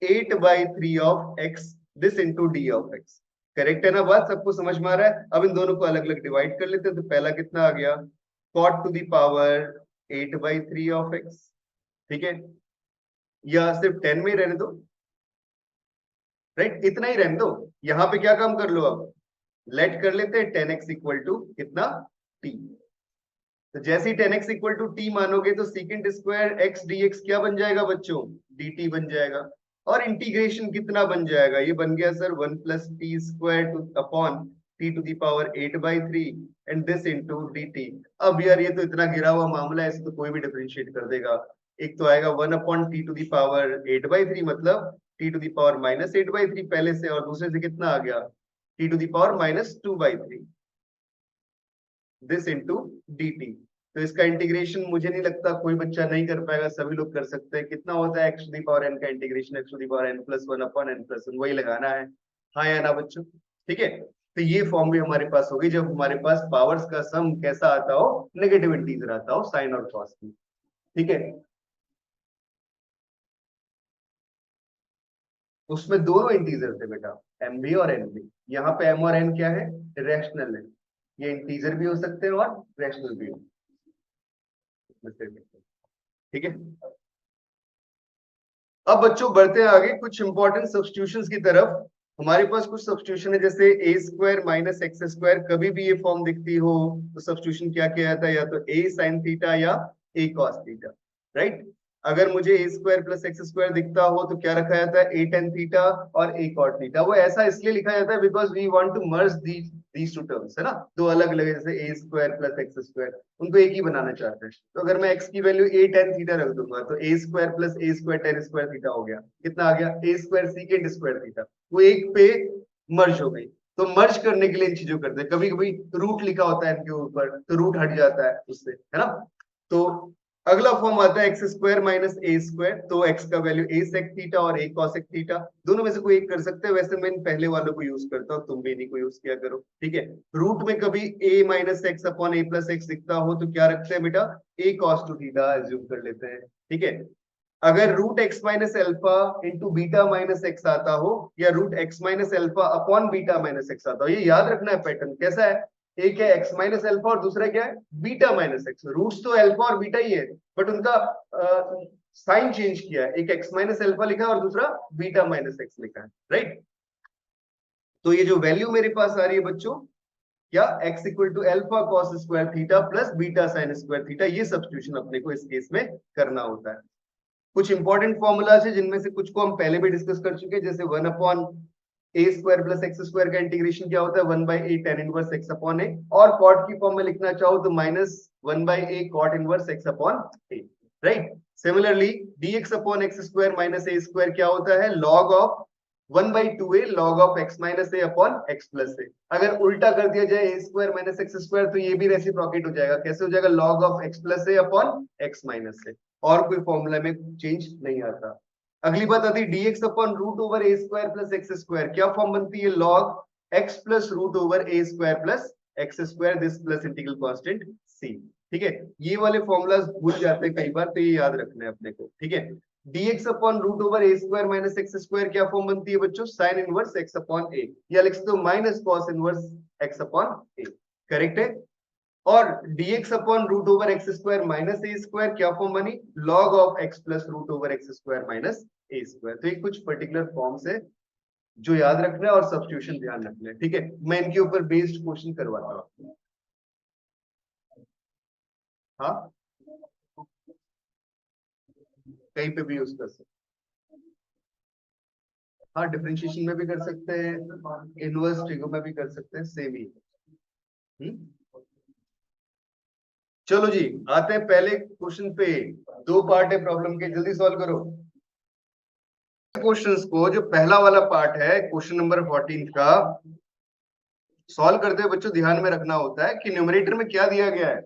8/3 of x, this into d of x. Correct है ना? बात सबको समझ में आ रहा है? अब इन दोनों को अलग अलग डिवाइड कर लेते हैं, तो पहला कितना आ गया? cot to the power 8/3 of x, ठीक है? या सिर्फ 10 में ही रहने दो, राइट? इतना ही रहने दो। यहां पे क्या काम कर लो, अब लेट कर लेते हैं 10x इक्वल टू कितना? t। तो जैसे ही 10x इक्वल टू t मानोगे तो सीकेंट स्क्वायर x dx क्या बन जाएगा बच्चों? dt बन जाएगा। और इंटीग्रेशन कितना बन जाएगा? ये बन गया sir 1 + t square two upon t to the power 8/3 and this into dt। अब यार ये तो इतना गिरा हुआ मामला है, इसे तो कोई भी डिफरेंशिएट कर देगा। एक तो आएगा 1/t टू द पावर 8/3, मतलब t टू द पावर -8/3 पहले से, और दूसरे से कितना आ गया? t to the power -2/3, this into dt। तो इसका इंटीग्रेशन मुझे नहीं लगता कोई बच्चा नहीं कर पाएगा, सभी लोग कर सकते हैं। कितना होता है x to the power n का integration? x to the power n + 1/n+1, वही लगाना है, हाँ या ना बच्चों? ठीक है, तो ये फॉर्म भी हमारे पास होगी जब हमारे पास पावर्स का सम कैसा आता हो? नेगेटिव इंटीजर आता हो, साइन और कॉस की। ठीक है, उसमें दोनों इंटीजर थे बेटा, एम भी और एन भी। यहाँ पे एम और एन क्या है? रैशनल है, ये इंटीजर भी हो सकते हैं और रैशनल भी हो। ठीक है, अब बच्चों बढ़ते हैं आगे कुछ इंपॉर्टेंट सब्स्टिट्यूशंस की तरफ। हमारे पास कुछ सब्स्टिट्यूशन है, जैसे a² - x², कभी भी ये फॉर्म दिखती हो तो सब्स्टिट्यूशन क्या किया जाता है? या तो a sin थीटा या a cos थीटा, राइट? अगर मुझे a² + x² दिखता हो तो क्या रखा जाता है? a tan थीटा और a cot थीटा। वो ऐसा इसलिए लिखा जाता है because we want to merge these two terms, है ना? दो अलग अलग, जैसे a² + x², उनको एक ही बनाना चाहते हैं। तो अगर मैं x की वैल्यू a tan थीटा रख दूंगा तो a² + a² tan² थीटा हो गया। कितना आ गया? a² secant square theta. वो एक पे मर्ज हो गई। तो मर्ज करने के लिए इन चीजों करते हैं। कभी कभी रूट लिखा होता है इनके ऊपर, तो रूट हट जाता है उससे, है ना? तो अगला फॉर्म आता है x² - a², तो x का वैल्यू a sec थीटा और a cos थीटा, दोनों में से कोई एक कर सकते हैं। वैसे मैं इन पहले वालों को यूज करता हूँ, तुम भी इन्हीं को यूज किया करो। ठीक है, रूट में कभी a - x upon a + x दिखता हो तो क्या रखते हैं बेटा? a cos थीटा एज्यूम कर लेते हैं। ठीक है, अगर root x minus alpha into beta minus x आता हो, या root x minus alpha upon beta minus x आता हो, ये याद रखना है पैटर्न कैसा है। एक है x माइनस एल्फा और दूसरा क्या है? Beta minus x. रूट्स तो एल्फा और बीटा ही है, बट उनका साइन चेंज किया है। एक x माइनस एल्फा लिखा है और दूसरा बीटा माइनस एक्स लिखा है, राइट? तो ये जो वैल्यू मेरे पास आ रही है बच्चों, क्या? x equal to alpha cos square theta plus beta sine square theta, ये सब्स्टिट्यूशन अपने को इस केस में करना होता है। कुछ इंपॉर्टेंट फॉर्मूलाज है जिनमें से कुछ को हम पहले भी डिस्कस कर चुके हैं, जैसे 1/a² + x² का इंटीग्रेशन क्या होता है? 1/a tan inverse x upon a, और कॉट की फॉर्म में लिखना चाहो तो -1/a cot inverse x upon a, right? Similarly dx upon x² - a² क्या होता है? log of 1/2a log of x - a upon x + a। अगर उल्टा कर दिया जाए a² - x² तो ये भी रेसिप्रोकेट हो जाएगा। कैसे हो जाएगा? log of x + a upon x - a। और कोई फॉर्मूला में चेंज नहीं आता। अगली बात आती है dx अपॉन √a² + x², क्या फॉर्म बनती है? log x + √a² + x², this plus integral constant c। ठीक है, ये वाले फॉर्मूलाज भूल जाते हैं कई बार, तो ये याद रखना है अपने को। ठीक है, dx अपॉन √a² - x² क्या फॉर्म बनती है बच्चों? Sine inverse x upon a, या लिख सकते हो minus cos inverse x upon a। Correct है? और dx अपॉन √x² - a² क्या फॉर्म बनी? log of x plus √x² - a²। तो ये कुछ पर्टिकुलर फॉर्म्स है जो याद रखना है और सब्स्टिट्यूशन ध्यान रखना है। ठीक है, मैं इनके ऊपर बेस्ड क्वेश्चन करवाता हूँ। हाँ, कहीं पे भी यूज कर सकते। हाँ, डिफरेंशिएशन में भी कर सकते हैं, इनवर्स ट्रिगो में भी कर सकते हैं, सेम ही। चलो जी, आते हैं पहले क्वेश्चन पे। दो पार्ट है प्रॉब्लम के, जल्दी सॉल्व करो क्वेश्चंस को। जो पहला वाला पार्ट है क्वेश्चन नंबर 14 का, सॉल्व करते हुए बच्चों ध्यान में रखना होता है कि न्यूमरेटर में क्या दिया गया है।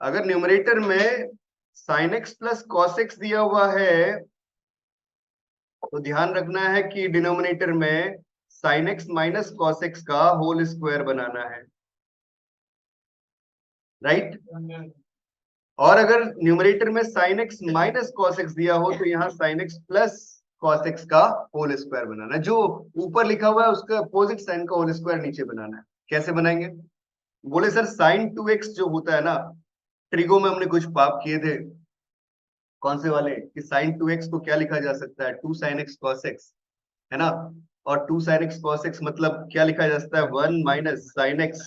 अगर न्यूमरेटर में sin x plus cos x दिया हुआ है तो ध्यान रखना है कि डिनोमिनेटर में sin x minus cos x का होल स्क्वायर बनाना है, राइट। और अगर न्यूमरेटर में sin x minus cos x दिया हो तो यहाँ sin x plus cos x का होल स्क्वायर बनाना है। जो ऊपर लिखा हुआ है उसका अपोजिट साइन का होल स्क्वायर नीचे बनाना है। कैसे बनाएंगे? बोले सर sin 2x जो होता है ना, ट्रिगो में हमने कुछ पाप किए थे, कौन से वाले, कि sin 2x को क्या लिखा जा सकता है, 2 sin x cos x, है ना। और 2 sin x cos x मतलब क्या लिखा जा सकता है, 1 minus sin x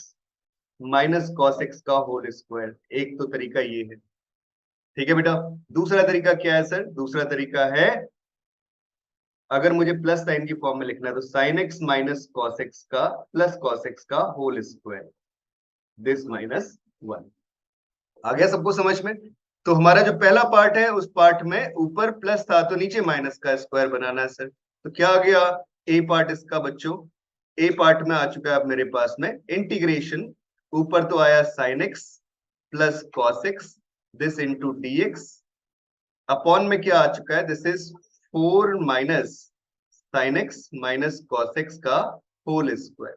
minus cos x का होल स्क्वायर। एक तो तरीका ये है, ठीक है बेटा। दूसरा तरीका क्या है सर? दूसरा तरीका है अगर मुझे प्लस साइन की फॉर्म में लिखना है तो sin x minus cos x का प्लस cos x का होल स्क्वायर, दिस माइनस 1। आ गया सबको समझ में? तो हमारा जो पहला पार्ट है उस पार्ट में ऊपर प्लस था तो नीचे माइनस का स्क्वायर बनाना है सर। तो क्या आ गया ए पार्ट इसका बच्चों? ए पार्ट में आ चुका है अब मेरे पास में इंटीग्रेशन, ऊपर तो आया sin x plus cos x this into dx, upon में क्या आ चुका है, this is 4 minus sin x minus cos x का होल स्क्वायर,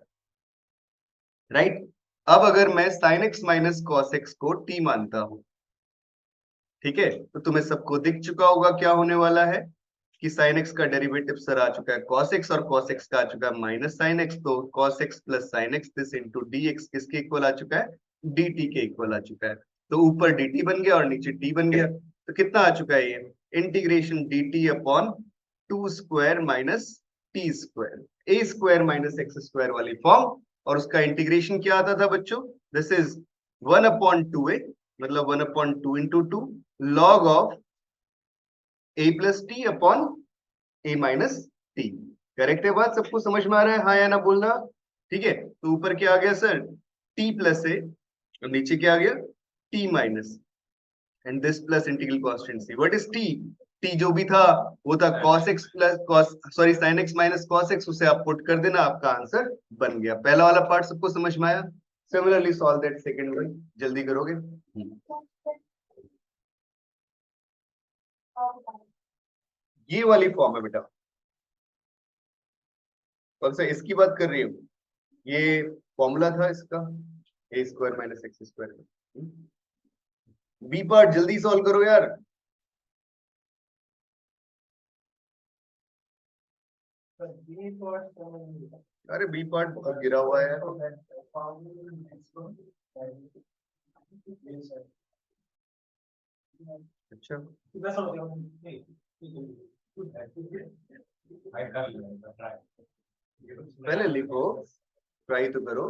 राइट। अब अगर मैं sin x minus cos x को t मानता हूं, ठीक है, तो तुम्हें सबको दिख चुका होगा क्या होने वाला है कि sin x का डेरिवेटिव सर आ चुका है cos x और cos x का आ चुका है माइनस sin x, तो cos x plus sin x this into dx किसके इक्वल आ चुका है, dt के इक्वल आ चुका है। तो ऊपर dt बन गया और नीचे t बन गया, तो कितना आ चुका है ये, integration dt upon 2 square minus t square, a square minus x square वाली फॉर्म। और उसका इंटीग्रेशन क्या आता था बच्चों, दिस इज 1 अपॉन 2a, मतलब 1 upon 2 into 2 log of a plus T upon a minus T. Correct है बात? सबको समझ में आ रहा है, हाँ या ना बोलना। ठीक है, तो ऊपर क्या आ गया सर, t प्लस ए, और नीचे क्या आ गया, t minus, and this plus integral constant c। What is t? t जो भी था वो था cos x plus cos, sorry sin x minus cos x, उसे आप पुट कर देना, आपका आंसर बन गया। पहला वाला पार्ट सबको समझ में आया? Similarly solve that second one, जल्दी करोगे। ये वाली फॉर्म है बेटा, कौन सा, इसकी बात कर रही हूँ, ये फॉर्मूला था इसका, a square minus x square. B part जल्दी सॉल्व करो यार। अरे बी पार्ट बहुत गिरा हुआ है। अच्छा, पहले लिखो, ट्राई तो करो।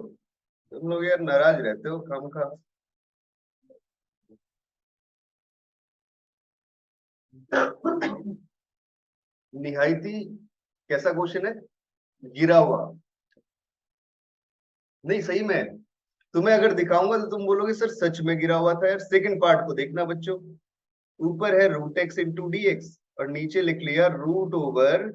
तुम लोग यार नाराज रहते हो काम का। निहायती कैसा क्वेश्चन है, गिरा हुआ। नहीं सही में, तुम्हें अगर दिखाऊंगा तो तुम बोलोगे सर सच में गिरा हुआ था यार। सेकंड पार्ट को देखना बच्चों, ऊपर है root x into D x और नीचे लिख लिया रूट ओवर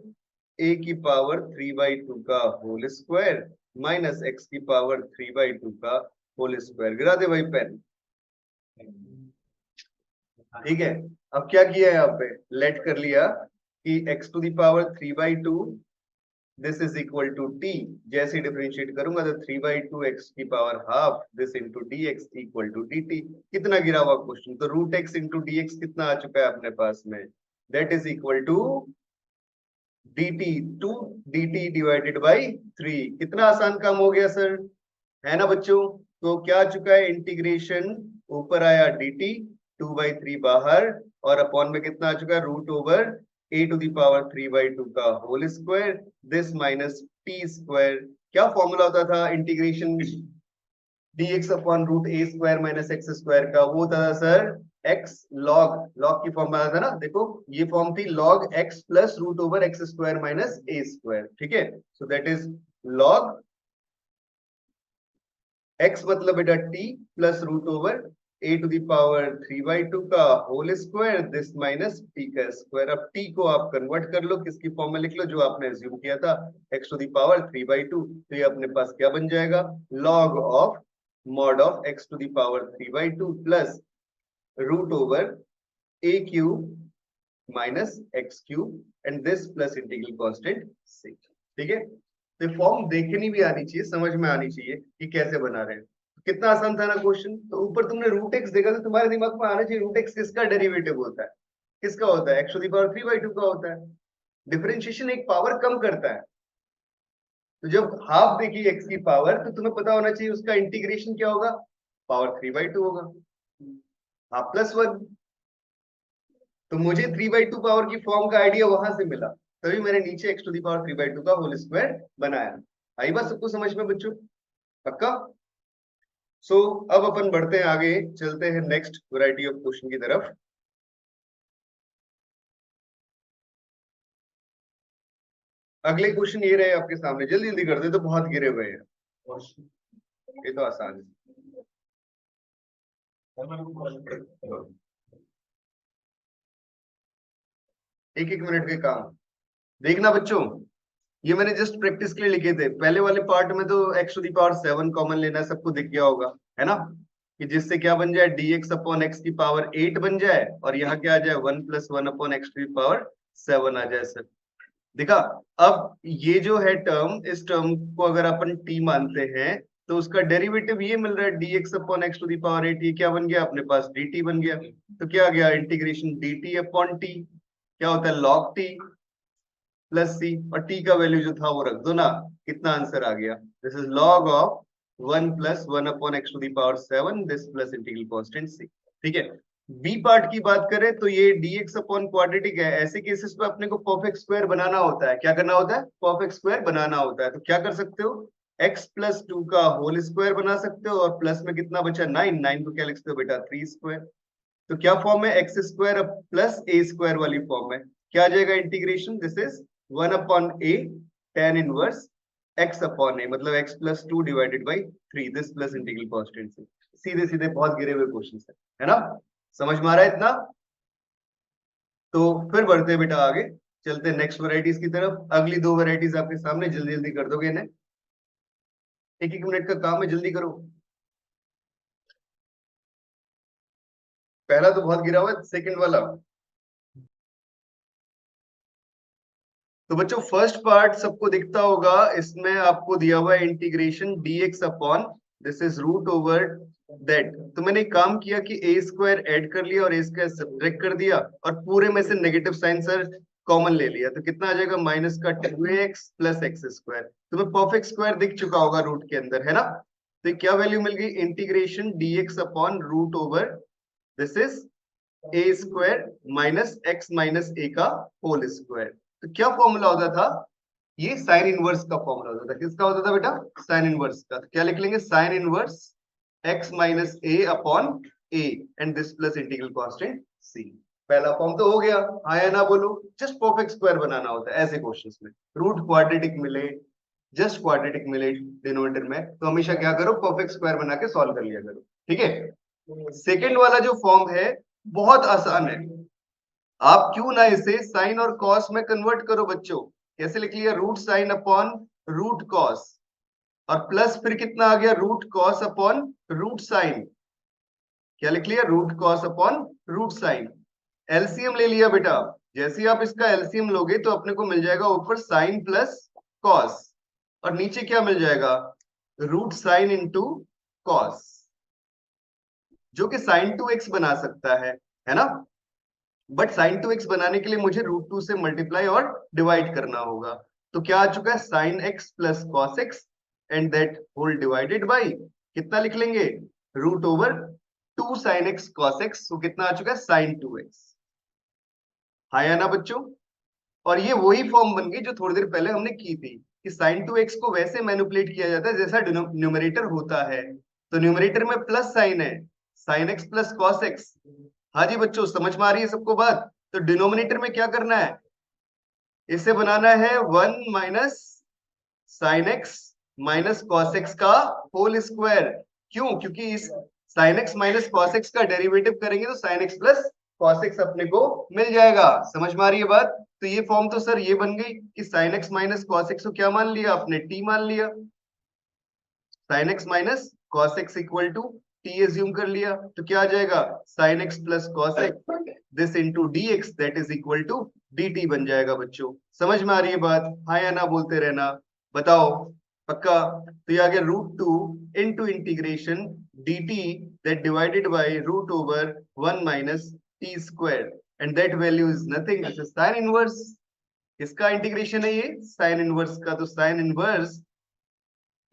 ए की पावर 3/2 का होल स्क्वायर माइनस एक्स की पावर 3/2 का होल स्क्वायर। गिरा दे भाई पेन, ठीक है। अब क्या किया है यहाँ पे, लेट कर लिया कि x to the power 3/2 this is equal to t, जैसे डिफरेंशिएट करूंगा तो 3/2 x की पावर half this into D x equal to d t. कितना गिरा हुआ क्वेश्चन, तो root x into D x कितना आ चुका है अपने पास में, that is equal to dt, 2 dt divided by 3। कितना आसान काम हो गया सर, है ना बच्चों। तो क्या आ चुका है, इंटीग्रेशन ऊपर आया dt 2/3 बाहर, और अपॉन में कितना आ चुका है, root over a to the power 3/2 का whole square this minus t square. क्या फॉर्मूला होता था integration dx upon root a square minus x square का, वो था सर x log, log की फॉर्म में था ना, देखो ये फॉर्म थी log x plus root over x square minus a square, ठीक है। So that is log x मतलब बेटा t plus root over a to the power 3/2 का whole square this minus t का स्क्वायर। अब t को आप कन्वर्ट कर लो, किसकी फॉर्म में लिख लो, जो आपने अज्यूम किया था, x to the power 3/2। तो ये अपने पास क्या बन जाएगा, log of mod of x to the power 3/2 plus root over a cube minus x cube and this plus integral constant c। ठीक है, तो फॉर्म देखनी भी आनी चाहिए, समझ में आनी चाहिए कि कैसे बना रहे हैं। कितना आसान था ना क्वेश्चन। तो ऊपर तुमने रूट एक्स देखा तो तुम्हारे दिमाग में आना चाहिए रूट एक्स किसका डेरिवेटिव होता है, किसका होता है, एक्स टू द पावर 3/2 का होता है। डिफरेंशिएशन एक पावर कम करता है, तो जब हाफ देखी एक्स की पावर तो तुम्हें पता होना चाहिए उसका इंटीग्रेशन क्या होगा, पावर 3/2 होगा, हाफ प्लस 1। तो मुझे 3/2 पावर की फॉर्म का आइडिया वहां से मिला, तभी मैंने नीचे एक्स टू द पावर 3/2 का होल स्क्वायर बनाया। आई बात सबको समझ में बच्चों, पक्का? सो अब अपन बढ़ते हैं आगे, चलते हैं नेक्स्ट वैरायटी ऑफ क्वेश्चन की तरफ। अगले क्वेश्चन ये रहे आपके सामने, जल्दी जल्दी कर दे, तो बहुत गिरे हुए हैं, ये तो आसान है। एक एक मिनट के काम देखना बच्चों, ये मैंने जस्ट प्रैक्टिस के लिए लिखे थे। पहले वाले पार्ट में तो x to the power 7 common लेना, सबको दिख गया होगा, है ना, कि जिससे क्या बन जाए, dx अपॉन x की पावर 8 बन जाए, और यहाँ क्या आ जाए, 1 + 1 upon x to the power 7 आ जाए। सर देखा, अब ये जो है टर्म, इस टर्म को अगर अपन t मानते हैं तो उसका डेरिवेटिव ये मिल रहा है, dx upon x to the power 8, ये क्या बन गया अपने पास, dt बन गया। तो क्या आ गया, इंटीग्रेशन dt अपॉन t क्या होता है, log t प्लस सी, और t का वैल्यू जो था वो रख दो ना, कितना आंसर आ गया, this is log of 1 + 1 upon x to the power 7 this plus integral constant c। ठीक है, बी पार्ट की बात करें तो ये dx अपॉन क्वाड्रेटिक है, ऐसे केसेस पे अपने को परफेक्ट स्क्वायर बनाना होता है। क्या करना होता है, परफेक्ट स्क्वायर बनाना होता है। तो क्या कर सकते हो, x + 2 का होल स्क्वायर बना सकते हो, और प्लस में कितना बचा, 9, 9 को क्या लिख सकते हो बेटा, 3 स्क्वायर। तो क्या फॉर्म है, x square plus a square वाली फॉर्म में, क्या आ जाएगा integration, this is 1 upon a tan inverse x upon a, मतलब x + 2 divided by 3 this plus integral constant c. सीधे सीधे बहुत गिरे हुए क्वेश्चन है ना, समझ में आ रहा है इतना? तो फिर बढ़ते हैं बेटा आगे, चलते हैं नेक्स्ट वैरायटीज की तरफ। अगली दो वैरायटीज आपके सामने, जल्दी जल्दी कर दोगे इन्हें, एक एक मिनट का काम है, जल्दी करो। पहला तो बहुत गिरा हुआ है, सेकंड वाला। तो बच्चों फर्स्ट पार्ट सबको दिखता होगा, इसमें आपको दिया हुआ है integration dx upon this is root over that. तो मैंने एक काम किया कि a स्क्वायर ऐड कर लिया और a स्क्वायर सब्ट्रैक्ट कर दिया, और पूरे में से नेगेटिव साइन सर कॉमन ले लिया। तो कितना आ जाएगा, माइनस का 2x प्लस एक्स स्क्वायर। तुम्हें परफेक्ट स्क्वायर दिख चुका होगा रूट के अंदर, है ना। तो क्या वैल्यू मिल गई, integration dx upon root over this is a square minus x minus a का होल स्क्वायर। तो क्या फॉर्मूला होता था, ये साइन इनवर्स का फॉर्मूला होता था। किसका होता था बेटा, साइन इनवर्स का। तो क्या लिख लेंगे, sine inverse x minus a upon a and this plus integral constant c. पहला फॉर्म तो हो गया, हाँ या ना बोलो। जस्ट परफेक्ट स्क्वायर बनाना होता है ऐसे क्वेश्चंस में, रूट क्वाड्रेटिक मिले, जस्ट क्वाड्रेटिक मिले डिनोमिनेटर में, तो हमेशा क्या करो, परफेक्ट स्क्वायर बना के सॉल्व कर लिया करो। ठीक है, सेकेंड वाला जो फॉर्म है बहुत आसान है, आप क्यों ना इसे साइन और कॉस में कन्वर्ट करो बच्चों। कैसे लिख लिया, root sine upon root cos, और प्लस फिर कितना आ गया, root cos upon root sine. क्या लिख लिया, root cos upon root sine. LCM ले लिया बेटा, जैसे ही आप इसका एलसीएम लोगे तो अपने को मिल जाएगा ऊपर साइन प्लस कॉस, और नीचे क्या मिल जाएगा, रूट साइन इंटू कॉस, जो कि साइन 2x बना सकता है ना। बट साइन 2x बनाने के लिए मुझे रूट 2 से मल्टीप्लाई और डिवाइड करना होगा। तो क्या आ चुका है, sine x plus cos x and that whole divided by कितना लिख लेंगे, root over 2 sine x cos x. तो कितना आ चुका है, साइन 2x। हाँ या ना बच्चों, और ये वही फॉर्म बन गई जो थोड़ी देर पहले हमने की थी, कि साइन 2x को वैसे मैनिपुलेट किया जाता है जैसा न्यूमरेटर होता है। तो न्यूमरेटर में प्लस साइन है, sine x plus cos x. हाँ जी बच्चों, समझ में आ रही है सबको बात। तो डिनोमिनेटर में क्या करना है, इसे बनाना है 1 minus sine x minus cos x का होल स्क्वायर। क्यों, क्योंकि इस sign x minus cos x का डेरिवेटिव करेंगे तो sign x plus cos x अपने को मिल जाएगा। समझ में आ रही है बात? तो ये फॉर्म तो सर ये बन गई कि sine x minus cos x को क्या मान लिया आपने, टी मान लिया। Sine x minus cos x equal to t assume कर लिया, तो क्या आ जाएगा, sine x plus cos x this into D x that is equal to d t बन जाएगा। बच्चों समझ में आ रही है बात? हाँ या ना बोलते रहना, बताओ पक्का? तो ये आ गया root two into integration d t that divided by root over one minus t square and that value is nothing, this is sine inverse. किसका इंटीग्रेशन है ये, साइन इनवर्स का। तो साइन इनवर्स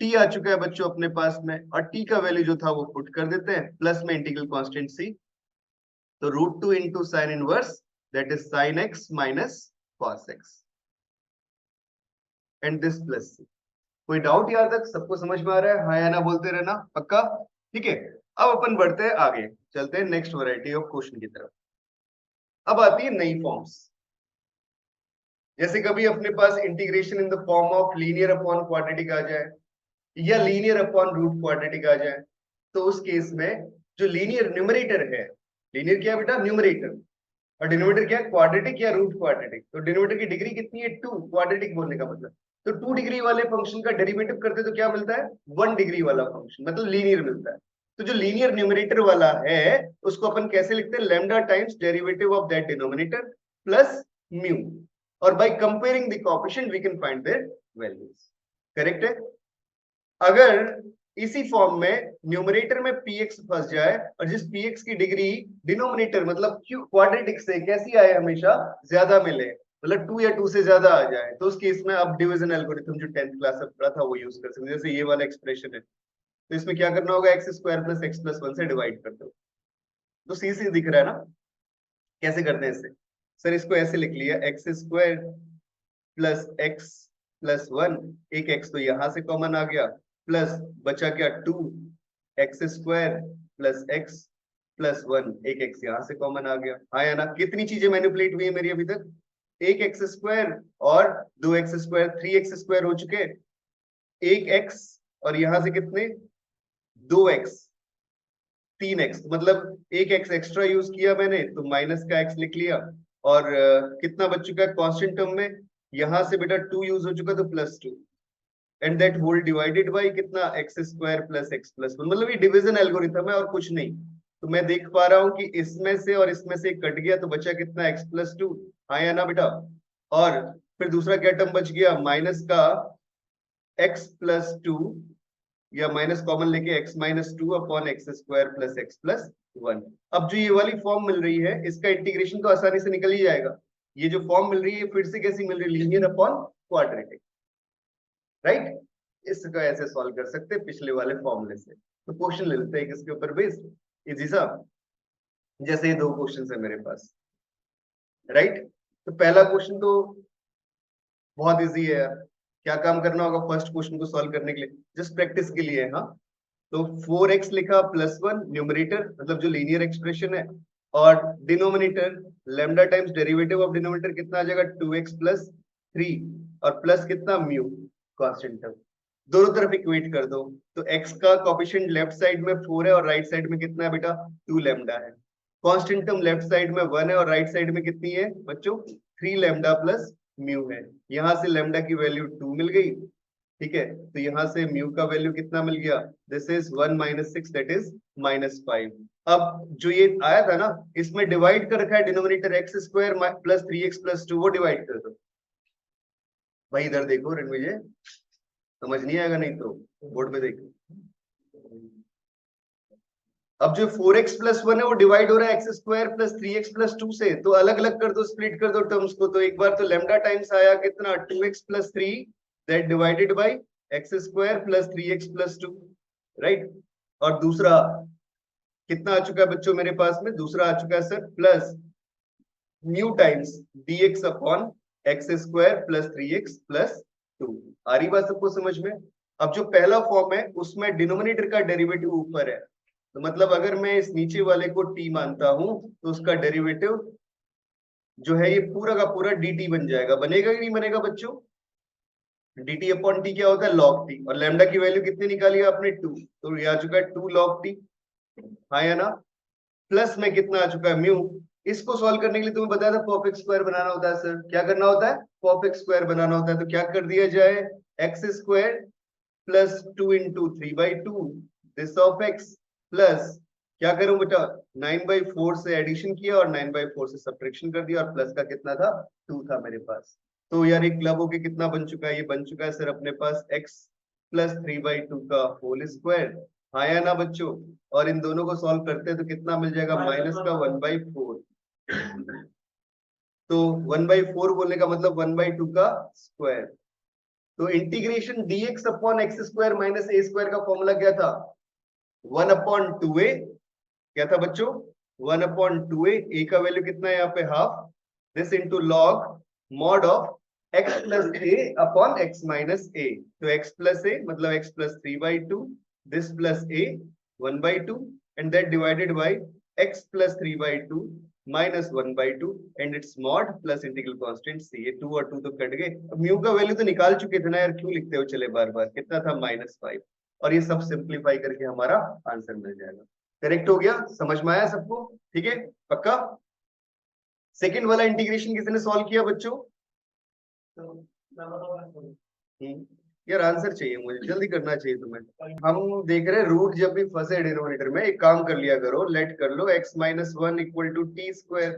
टी आ चुका है बच्चों अपने पास में, और टी का वैल्यू जो था वो पुट कर देते हैं, प्लस में इंटीग्रल कांस्टेंट सी, तो root two into sine inverse that is sine x minus cos x and this plus c. कोई डाउट यहाँ तक सबको समझ में आ रहा है? हाँ या ना बोलते रहना, पक्का? ठीक है, अब अपन बढ़ते हैं आगे, चलते हैं नेक्स्ट वैरायटी ऑफ क्वेश्चन की तरफ। अब आती है नई फॉर्म्स, जैसे कभी अपने पास integration in the form of linear upon quadratic आ जाए या लीनियर अपॉन रूट क्वाड्रेटिक आ जाए, तो उस केस में जो लीनियर न्यूमरेटर है, लीनियर क्या है बेटा, न्यूमरेटर, और डिनोमिनेटर क्या है, क्वाड्रेटिक या रूट क्वाड्रेटिक। तो डिनोमिनेटर की डिग्री कितनी है, 2, क्वाड्रेटिक बोलने का मतलब। तो 2 डिग्री वाले फंक्शन का डेरिवेटिव करते तो क्या मिलता है, 1 डिग्री वाला फंक्शन, मतलब लीनियर मिलता है। तो जो लीनियर न्यूमरेटर वाला है उसको अपन कैसे लिखते हैं, lambda times derivative of that denominator plus mu, और by comparing the coefficient we can find their values. Correct है? अगर इसी फॉर्म में न्यूमरेटर में px फंस जाए और जिस px की डिग्री डिनोमिनेटर मतलब क्वाड्रेटिक से कैसी आए, हमेशा ज्यादा मिले, मतलब 2 या 2 से ज्यादा आ जाए, तो उस केस में अब डिवीजन एल्गोरिथम जो 10th क्लास में पढ़ा था वो यूज कर सकते हैं। जैसे ये वाला एक्सप्रेशन है, तो इसमें क्या करना होगा, x square plus x plus 1 से डिवाइड कर दो। तो सी सी दिख रहा है ना, कैसे करते हैं इससे? सर इसको ऐसे लिख लिया, x square plus x plus 1, एक एक्स तो यहां से कॉमन आ गया, प्लस बचा क्या 2 x square plus x plus 1, एक एक्स यहां से कॉमन आ गया। हाँ या ना? कितनी चीजें मैनिपुलेट हुई है मेरी अभी तक, एक एक्स स्क्वायर और 2 एक्स स्क्वायर, 3 एक्स स्क्वायर हो चुके, एक एक्स और यहां से कितने, 2 एक्स, 3 एक्स, मतलब एक एक्स एक्स्ट्रा यूज किया मैंने तो माइनस का एक्स लिख लिया, और कितना बच चुका है कांस्टेंट टर्म में, यहां से बेटा 2 यूज हो चुका तो plus 2, and that whole divided by कितना, x square plus x plus 1, मतलब ये डिवीजन एल्गोरिथम है और कुछ नहीं। तो मैं देख पा रहा हूं कि इसमें से और इसमें से कट गया तो बचा कितना, एक्स प्लस 2, हाँ या ना बेटा? और फिर दूसरा क्या टर्म बच गया, माइनस का एक्स प्लस 2, या माइनस कॉमन लेके x minus 2 upon x square plus x plus 1। अब जो ये वाली फॉर्म मिल रही है इसका इंटीग्रेशन तो आसानी से निकल ही जाएगा। ये जो फॉर्म मिल रही है फिर से कैसी मिल रही है, लीनियर अपॉन क्वाड्रेटिक, राइट? इसको ऐसे सॉल्व कर सकते हैं पिछले वाले फॉर्मूले से। तो क्वेश्चन ले लेते हैं किसके ऊपर बेस्ड, इजी सा। जैसे ये 2 क्वेश्चन है मेरे पास, राइट? तो पहला क्वेश्चन तो बहुत इजी है यार, क्या काम करना होगा फर्स्ट क्वेश्चन को सॉल्व करने के लिए, जस्ट प्रैक्टिस के लिए। हाँ, तो 4x लिखा प्लस 1 न्यूमरेटर, मतलब जो लीनियर एक्सप्रेशन है, और denominator lambda times derivative of denominator कितना आ जाएगा, 2x प्लस 3, और प्लस कितना, म्यू कांस्टेंट टर्म, दोनों तरफ इक्वेट कर दो। तो x का कोएफिशिएंट लेफ्ट साइड में 4 है और राइट साइड में कितना है बेटा, 2 लैम्डा है। कांस्टेंट टर्म लेफ्ट साइड में 1 है और राइट साइड में कितनी है बच्चों, 3 लैम्डा प्लस म्यू है। यहां से लैम्डा की वैल्यू 2 मिल गई, ठीक है? तो यहां से म्यू का वैल्यू कितना मिल गया, this is 1 minus 6 that is minus 5। अब जो ये आया था ना, इसमें डिवाइड कर रखा है denominator x square plus 3x plus 2, वो डिवाइड कर दो भाई। इधर देखो रणविजय, समझ नहीं आएगा नहीं तो बोर्ड पे देखो। अब जो 4x प्लस 1 है वो डिवाइड हो रहा है x square plus 3x plus 2 से, तो अलग अलग कर दो, स्प्लिट कर दो टर्म्स को। तो एक बार तो लैम्डा टाइम्स आया कितना, 2x plus 3 that divided bye x square plus 3x plus 2, right? और दूसरा कितना आ चुका है बच्चों मेरे पास में, दूसरा आ चुका है sir plus mu times dx upon x square plus 3x plus 2। आ रही बात सबको समझ में? अब जो पहला फॉर्म है उसमें डिनोमिनेटर का डेरिवेटिव ऊपर है, तो मतलब अगर मैं इस नीचे वाले को t मानता हूं तो उसका डेरिवेटिव जो है ये पूरा का पूरा dt बन जाएगा। बनेगा कि नहीं बनेगा बच्चों? dt अपॉन t क्या होता है, log t, और लैम्डा की वैल्यू कितनी निकाली आपने, 2, तो ये आ चुका है 2 log t। हाँ या ना, प्लस में कितना आ चुका है म्यू। इसको सॉल्व करने के लिए तुम्हें बताया था परफेक्ट स्क्वायर बनाना होता है सर। क्या करना होता है? परफेक्ट स्क्वायर बनाना होता है। तो क्या कर दिया जाए, x square plus 2 into 3/2 this of x plus, क्या करूं बेटा, 9/4 से एडिशन किया और 9/4 से सब्ट्रैक्शन कर दिया और प्लस का कितना था, 2 था मेरे पास। तो यार एक क्लब होके कितना बन चुका है, ये बन चुका है सर अपने पास x प्लस 3/2 का होल स्क्वायर। हाँ या ना बच्चों, और इन दोनों को सॉल्व करते हैं तो कितना मिल जाएगा, माइनस का 1/4। तो 1/4 बोलने का मतलब 1/2 का स्क्वायर। तो integration dx upon x square minus a square का फॉर्मूला क्या था, 1/2a। क्या था बच्चों, 1/2a। a का वैल्यू कितना है यहाँ पे, half, this into log mod of x plus a upon x minus a। तो x प्लस a मतलब x plus 3/2, this plus a 1/2 and that divided by x plus 3/2 minus 1/2 and it's mod plus integral constant c। ये 2 और 2 तो cut गए। अब mu का value तो निकाल चुके थे ना यार, क्यों लिखते हो चले बार बार। कितना था, -5। और ये सब सिंप्लीफाई करके हमारा आंसर मिल जाएगा। करेक्ट हो गया, समझ में आया सबको, ठीक है पक्का। सेकंड वाला इंटीग्रेशन किसने सॉल्व किया बच्चों, यार आंसर चाहिए मुझे, जल्दी करना चाहिए तुम्हें। हम देख रहे हैं रूट जब भी फंसे डिनोमिनेटर में, एक काम कर लिया करो, लेट कर लो x-1 equal to t square.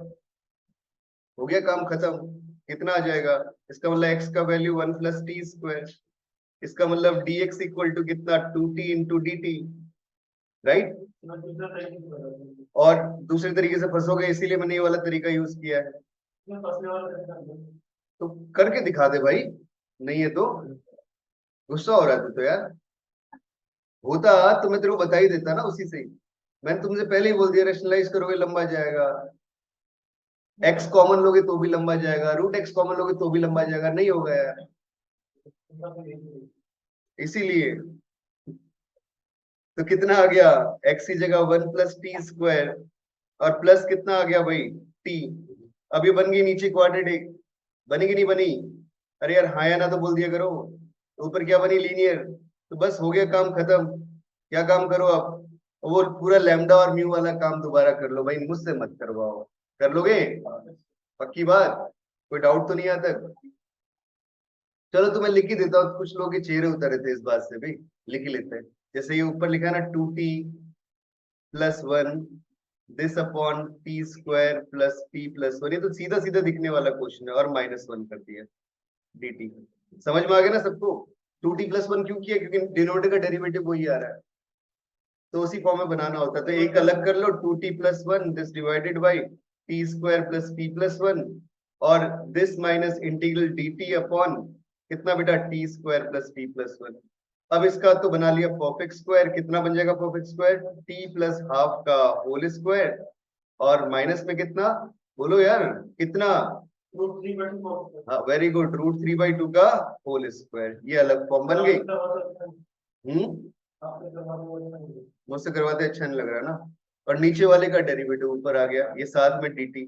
हो गया काम खत्म। कितना आ जाएगा, इसका मतलब x का वैल्यू 1 प्लस टी स्क्वायर। इसका मतलब dx इक्वल टू कितना, 2t into d T, right. और दूसरे तरीके से फंसोगे, इसीलिए मैंने ये वाला तरीका यूज किया है। तो करके दिखा दे भाई, नहीं है तो। गुस्सा हो रहा है तू तो यार, होता तो मैं तेरे को बता ही देता ना उसी से ही। मैंने तुमसे पहले ही बोल दिया, रेशनलाइज करोगे लंबा जाएगा, एक्स कॉमन लोगे तो भी लंबा जाएगा, रूट एक्स कॉमन लोगे तो भी लंबा जाएगा, नहीं होगा यार। इसीलिए तो कितना आ गया, एक्स की जगह 1 प्लस टी स्क्वायर और प्लस कितना आ गया भाई, टी। अब ये बन गई नीचे क्वाड्रेटिक, बनेगी नहीं बनी, अरे यार हाँ या ना तो बोल दिया करो। तो ऊपर क्या बनी, लीनियर। तो बस हो गया काम खत्म। क्या काम करो अब, वो पूरा लैम्डा और म्यू वाला काम दोबारा कर लो भाई, मुझसे मत करवाओ। कर लोगे पक्की बात, कोई डाउट तो नहीं आता। चलो तो मैं लिख ही देता हूँ, कुछ लोगों के चेहरे उतरे थे इस बात से भी, लिख ही लेते हैं। जैसे ये ऊपर लिखा है ना, 2t plus 1 this upon T square plus p plus 1, ये तो सीधा सीधा दिखने वाला क्वेश्चन है, और -1 कर दिया dt। समझ में आ गया ना सबको। 2t प्लस 1 क्यों किया, क्योंकि डिनोमिनेटर का डेरिवेटिव वही आ रहा है, तो उसी फॉर्म में बनाना होता है। तो एक अलग कर लो, 2t plus 1 this divided by T square plus p plus 1 और this minus integral dt upon कितना बेटा, T square plus p plus 1। अब इसका तो बना लिया परफेक्ट स्क्वायर, कितना बन जाएगा perfect square, t plus half का होल स्क्वायर और माइनस में कितना, बोलो यार कितना, हाँ वेरी गुड, √3/2 का होल स्क्वायर। ये अलग फॉर्म बन गई। मुझसे करवाते अच्छा नहीं लग रहा ना। और नीचे वाले का डेरिवेटिव ऊपर आ गया, ये साथ में dt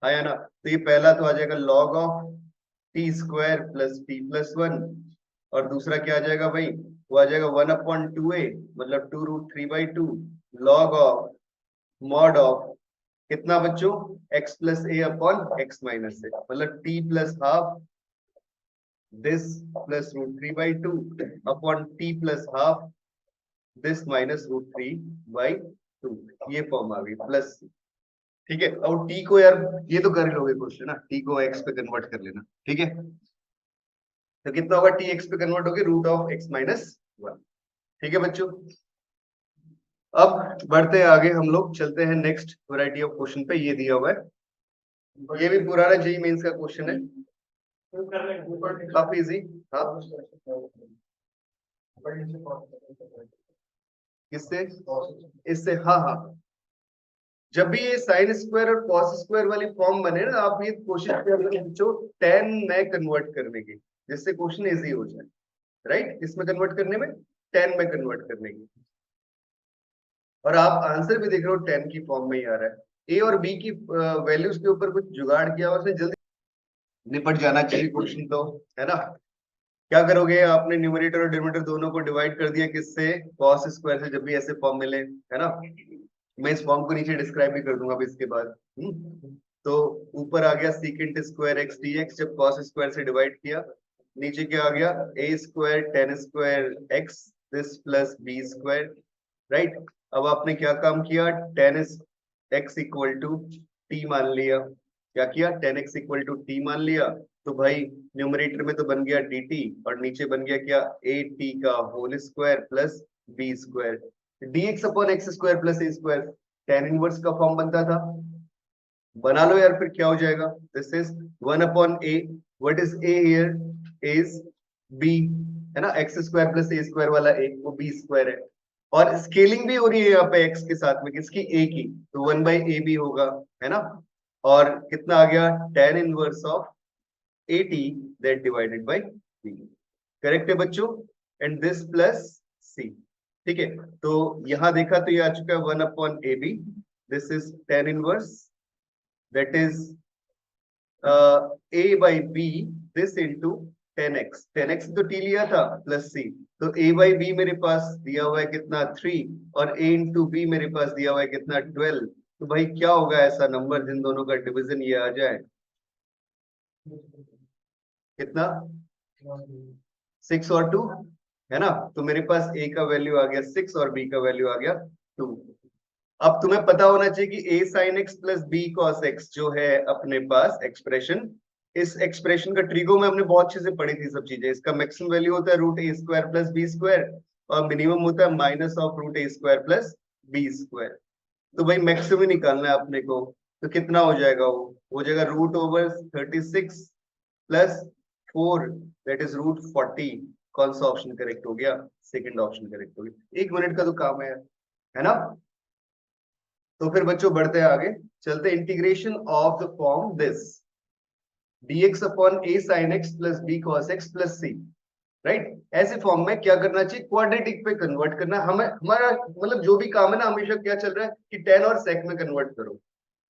आया ना। तो ये पहला तो आ जाएगा log of T square plus p plus 1 और दूसरा क्या आ जाएगा भाई, वो आ जाएगा 1/2a मतलब 2√3/2 log ऑफ मॉड ऑफ कितना बच्चों, x plus a upon x minus a मतलब t plus half this plus √3/2 upon t plus half this minus √3/2। ये फॉर्म आ गई प्लस, ठीक है। और t को यार ये तो कर ही लोगे क्वेश्चन ना, t को x पे कन्वर्ट कर लेना, ठीक है। तो कितना होगा, t x पे कन्वर्ट होगी √(x-1), ठीक है बच्चों। अब बढ़ते हैं आगे, हम लोग चलते हैं नेक्स्ट वैरायटी ऑफ क्वेश्चन पे। ये दिया हुआ है, ये भी पुराना जेईई मेंस का क्वेश्चन है, काफी इजी। हाँ किससे, इससे, हाँ हाँ। जब भी ये साइन स्क्वायर और कॉस स्क्वायर वाली फॉर्म बने ना, आप ये कोशिश करिए बच्चों tan में कन्वर्ट करने की, जिससे क्वेश्चन इजी हो जाए, राइट। इसमें कन्वर्ट करने में, tan में कन्वर्ट करने की। और आप आंसर भी देख रहे हो tan की फॉर्म में ही आ रहा है। ए और बी की वैल्यूज के ऊपर कुछ जुगाड़ किया, उसने जल्दी निपट जाना चाहिए क्वेश्चन तो, है ना। क्या करोगे, आपने न्यूमरेटर और डिनोमिनेटर दोनों को डिवाइड कर दिया किससे, कॉस स्क्वायर से, जब भी ऐसे फॉर्म मिले, है ना। मैं इस फॉर्म को नीचे डिस्क्राइब भी कर दूंगा अब इसके बाद। तो ऊपर आ गया secant square x d x, जब कॉस स्क्वायर से डिवाइड किया। नीचे क्या आ गया, a square tan square x this plus b square, right. अब आपने क्या काम किया, tan x equal to t मान लिया। क्या किया, tan x equal to t मान लिया। तो भाई न्यूमरेटर में तो बन गया डी टी, और नीचे बन गया क्या, ए टी का whole square plus b square. D x upon x square plus a square tan inverse का फॉर्म बनता था। बना लो यार, फिर क्या हो जाएगा, this is one upon a, what is a here is b, है ना। X square plus a square वाला ए, वो बी स्क्वायर है। और स्केलिंग भी हो रही है यहाँ पे एक्स के साथ में, किसकी, ए की, तो वन बाई ए बी होगा, है ना। और कितना आ गया, tan inverse of 80 that divided by b, correct है बच्चों। एंड दिस प्लस c, ठीक है। तो यहां देखा तो ये आ चुका है one upon a b, this is tan inverse, that is a by b, this into 10x, 10x तो t लिया था प्लस c, तो a by b मेरे पास दिया हुआ है कितना 3, और a into b मेरे पास दिया हुआ है कितना 12। तो भाई क्या होगा ऐसा नंबर जिन दोनों का डिवीजन ये आ जाए, कितना, 6 और 2, है ना। तो मेरे पास a का वैल्यू आ गया 6 और b का वैल्यू आ गया 2। अब तुम्हें पता होना चाहिए कि a sin x plus b cos x जो है अपने पास एक्सप्रेशन, इस एक्सप्रेशन का ट्रिगो में हमने बहुत चीजें पढ़ी थी, सब चीजें। इसका मैक्सिमम वैल्यू होता है root a square plus b square, और मिनिमम होता है minus of root a square plus b square. तो भाई मैक्सिमम निकालना है अपने को, तो कितना हो जाएगा, वो हो जाएगा root over 36 plus 4, that is root 40। कौन सा ऑप्शन करेक्ट हो गया, सेकंड ऑप्शन करेक्ट हो गया। 1 मिनट का तो काम है ना। तो फिर बच्चों बढ़ते हैं आगे, चलते integration of the form this dx upon a sin x plus b cos x plus c, right. ऐसे फॉर्म में क्या करना चाहिए, क्वाड्रेटिक पे कन्वर्ट करना। हमें हमारा मतलब जो भी काम है ना, हमेशा क्या चल रहा है कि tan और sec में कन्वर्ट करो।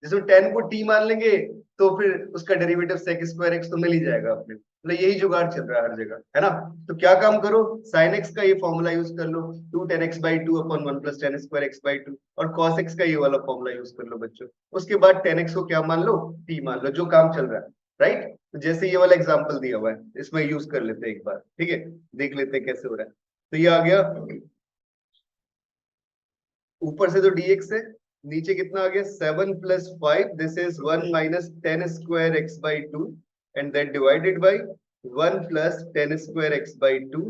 जिसमें tan को t मान लेंगे तो फिर उसका डेरिवेटिव sec स्क्वायर x तो मिल ही जाएगा अपने, मतलब यही जुगाड़ चल रहा है हर जगह, है ना। तो क्या काम करो, sin x का ये फॉर्मूला यूज कर लो, 2 tan x by 2 upon 1 plus tan square x by 2, और cos x का ये वाला फॉर्मूला यूज कर लो बच्चों। उसके बाद tan x को क्या मान लो, t मान लो, जो काम चल रहा है, राइट। तो जैसे ये वाला एग्जांपल दिया हुआ है, इसमें यूज कर लेते हैं एक बार, ठीक है, देख लेते हैं कैसे हो रहा है। तो ये आ गया, ऊपर से तो dx है, नीचे कितना आ गया 7 plus 5, this is 1 minus 10 square x by 2, and that divided by 1 plus 10 square x by 2।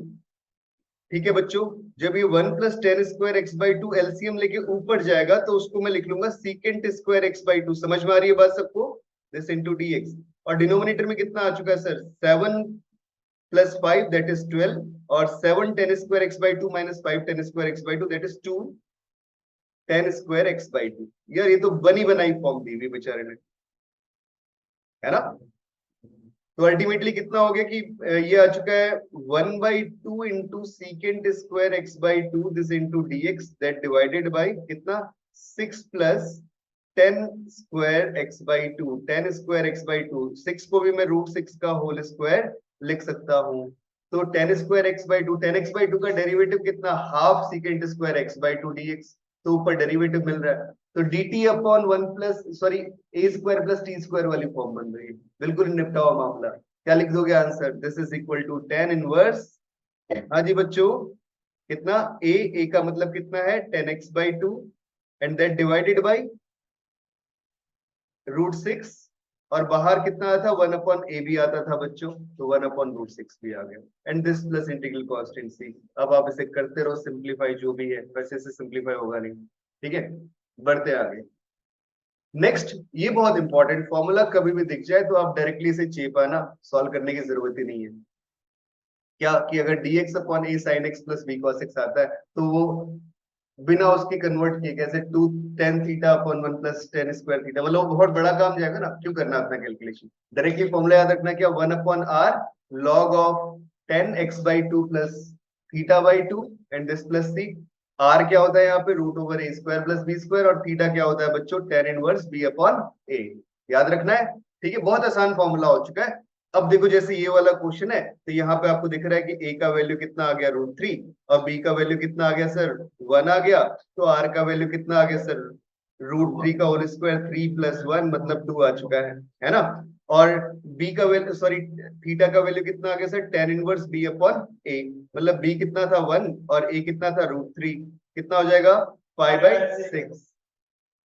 ठीक है बच्चों, जब ये 1 plus 10 square x by 2 LCM लेके ऊपर जाएगा तो उसको मैं लिख लूंगा सीकेंट स्क्वायर एक्स बाई 2। समझ में आ रही है बात सबको, दिस इंटू dx। और डिनोमिनेटर में कितना आ चुका है सर, 7 प्लस 5 दैट इज 12, और 7 10 square x by 2 minus 5 10 square x by 2 that is 2 10 square x by 2। यार ये तो बनी बनाई फॉर्म दी हुई बेचारे ने, है ना। तो अल्टीमेटली कितना हो गया कि ये आ चुका है 1 by 2 into secant square x by 2 this into dx that divided by कितना 6 plus 10 square x by 2, 10 square x by 2, 6 को भी मैं रूट 6 का होल स्क्वायर लिख सकता हूँ। तो 10 square x by 2, 10 x by 2 का डेरिवेटिव कितना, half secant square x by 2 dx। तो ऊपर डेरिवेटिव मिल रहा है, तो dt अपॉन 1 प्लस सॉरी ए स्क्वायर प्लस टी स्क्वायर वाली फॉर्म बन रही है, बिल्कुल निपटा हुआ मामला। क्या लिख दोगे answer, this is equal to 10 inverse, हाँ जी बच्चों, कितना ए का मतलब कितना है 10x by 2, and that divided by root 6, और बाहर कितना आता था 1 अपॉन ए भी आता था बच्चों, तो 1 अपॉन रूट 6 भी आ गया, and this plus integral constant c. अब आप इसे करते रहो सिंप्लीफाई, जो भी है वैसे से सिंप्लीफाई होगा नहीं, ठीक है। बढ़ते आगे, नेक्स्ट ये बहुत इंपॉर्टेंट फॉर्मूला, कभी भी दिख जाए तो आप डायरेक्टली इसे चेपाना, सॉल्व करने की जरूरत ही नहीं है। क्या कि अगर dx upon a sin x plus b cos x आता है तो वो बिना उसके कन्वर्ट किए, कैसे 2 tan theta upon 1 plus tan square theta, मतलब वो बहुत बड़ा काम जाएगा ना, क्यों करना अपना कैलकुलेशन, डायरेक्टली फॉर्मूला याद रखना, क्या 1 upon r log of 10x by 2 plus theta by 2, and this plus c। r क्या होता है यहाँ पे, root over a square plus b square, और थीटा क्या होता है बच्चों, tan inverse b upon a। याद रखना है, ठीक है, बहुत आसान फॉर्मूला हो चुका है। अब देखो जैसे ये वाला क्वेश्चन है तो यहाँ पे आपको दिख रहा है कि a का वैल्यू कितना आ गया √3 और b का वैल्यू कितना आ गया सर 1 आ गया, तो r का वैल्यू कितना आ गया सर √3 का होल स्क्वायर 3 + 1 मतलब 2 आ चुका है ना। और b का वैल्यू सॉरी थीटा का वैल्यू कितना आ गया sir tan inverse b upon a, मतलब b कितना था 1 और a कितना था √3, कितना हो जाएगा 5/6।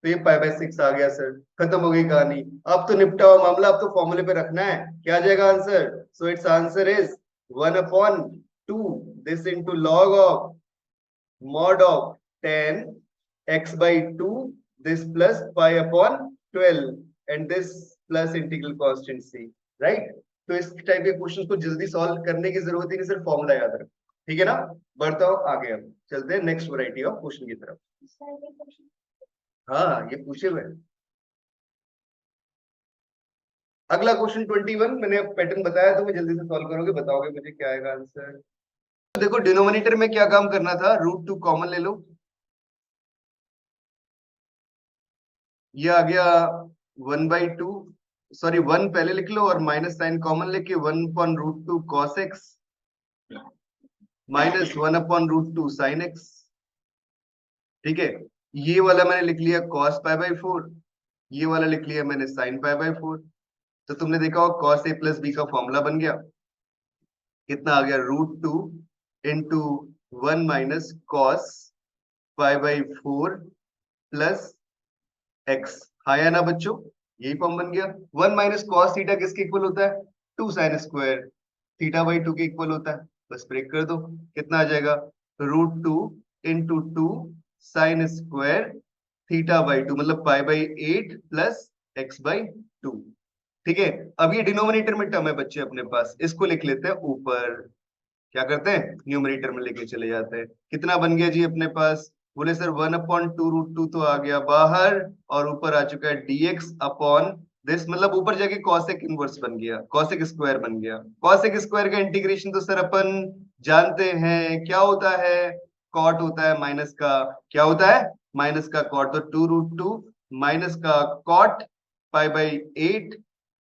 तो ये π/6 आ गया सर, खत्म हो गई कहानी। अब तो निपटा हुआ मामला, अब तो फॉर्मूले पे रखना है, क्या आ जाएगा answer, so it's answer is 1/2 this into log of mod of tan x/2 this plus pi/12 and this plus integral constant c, right. तो इस टाइप के क्वेश्चन को जल्दी सॉल्व करने की जरूरत ही नहीं, सिर्फ फॉर्मूला याद रखो, ठीक है ना। बढ़ता हूं आगे, अब चलते हैं नेक्स्ट वैरायटी ऑफ क्वेश्चन की तरफ। हाँ ये पूछे हुए हैं। अगला क्वेश्चन 21, मैंने पैटर्न बताया तो मैं जल्दी से सॉल्व करोगे, बताओगे मुझे क्या आएगा आंसर। तो देखो डिनोमिनेटर में क्या काम करना था, √2 कॉमन ले लो, ये आ गया 1/2, सॉरी 1 पहले लिख लो और माइनस साइन कॉमन लेके 1/√2 cos x minus 1/√2 sin x, ठीक है। ये वाला मैंने लिख लिया cos π/4, ये वाला लिख लिया मैंने sin π/4। तो तुमने देखा हो cos a + b का फॉर्मूला बन गया, कितना आ गया √2 into 1 minus cos π/4 plus x, आया ना बच्चों, यही फॉर्म बन गया। 1 माइनस cos थीटा किसके इक्वल होता है, 2 sin स्क्वायर थीटा/2 के इक्वल होता है, बस ब्रेक कर दो, कितना आ जाएगा √2 इंटू 2 sin स्क्वायर थीटा/2 मतलब π/8 प्लस x/2, ठीक है। अब ये डिनोमिनेटर में टर्म है बच्चे अपने पास, इसको लिख लेते हैं ऊपर, क्या करते हैं न्यूमरेटर में लेके चले जाते हैं। कितना बन गया जी अपने पास, बोले सर 1/2 √2 तो आ गया बाहर और ऊपर आ चुका है dx अपॉन दिस, मतलब ऊपर जाके cosec इनवर्स बन गया, cosec स्क्वायर बन गया। cosec स्क्वायर का इंटीग्रेशन तो सर अपन जानते हैं क्या होता है, कॉट होता है माइनस का, क्या होता है माइनस का कॉट, तो 2√2 माइनस का कॉट π/8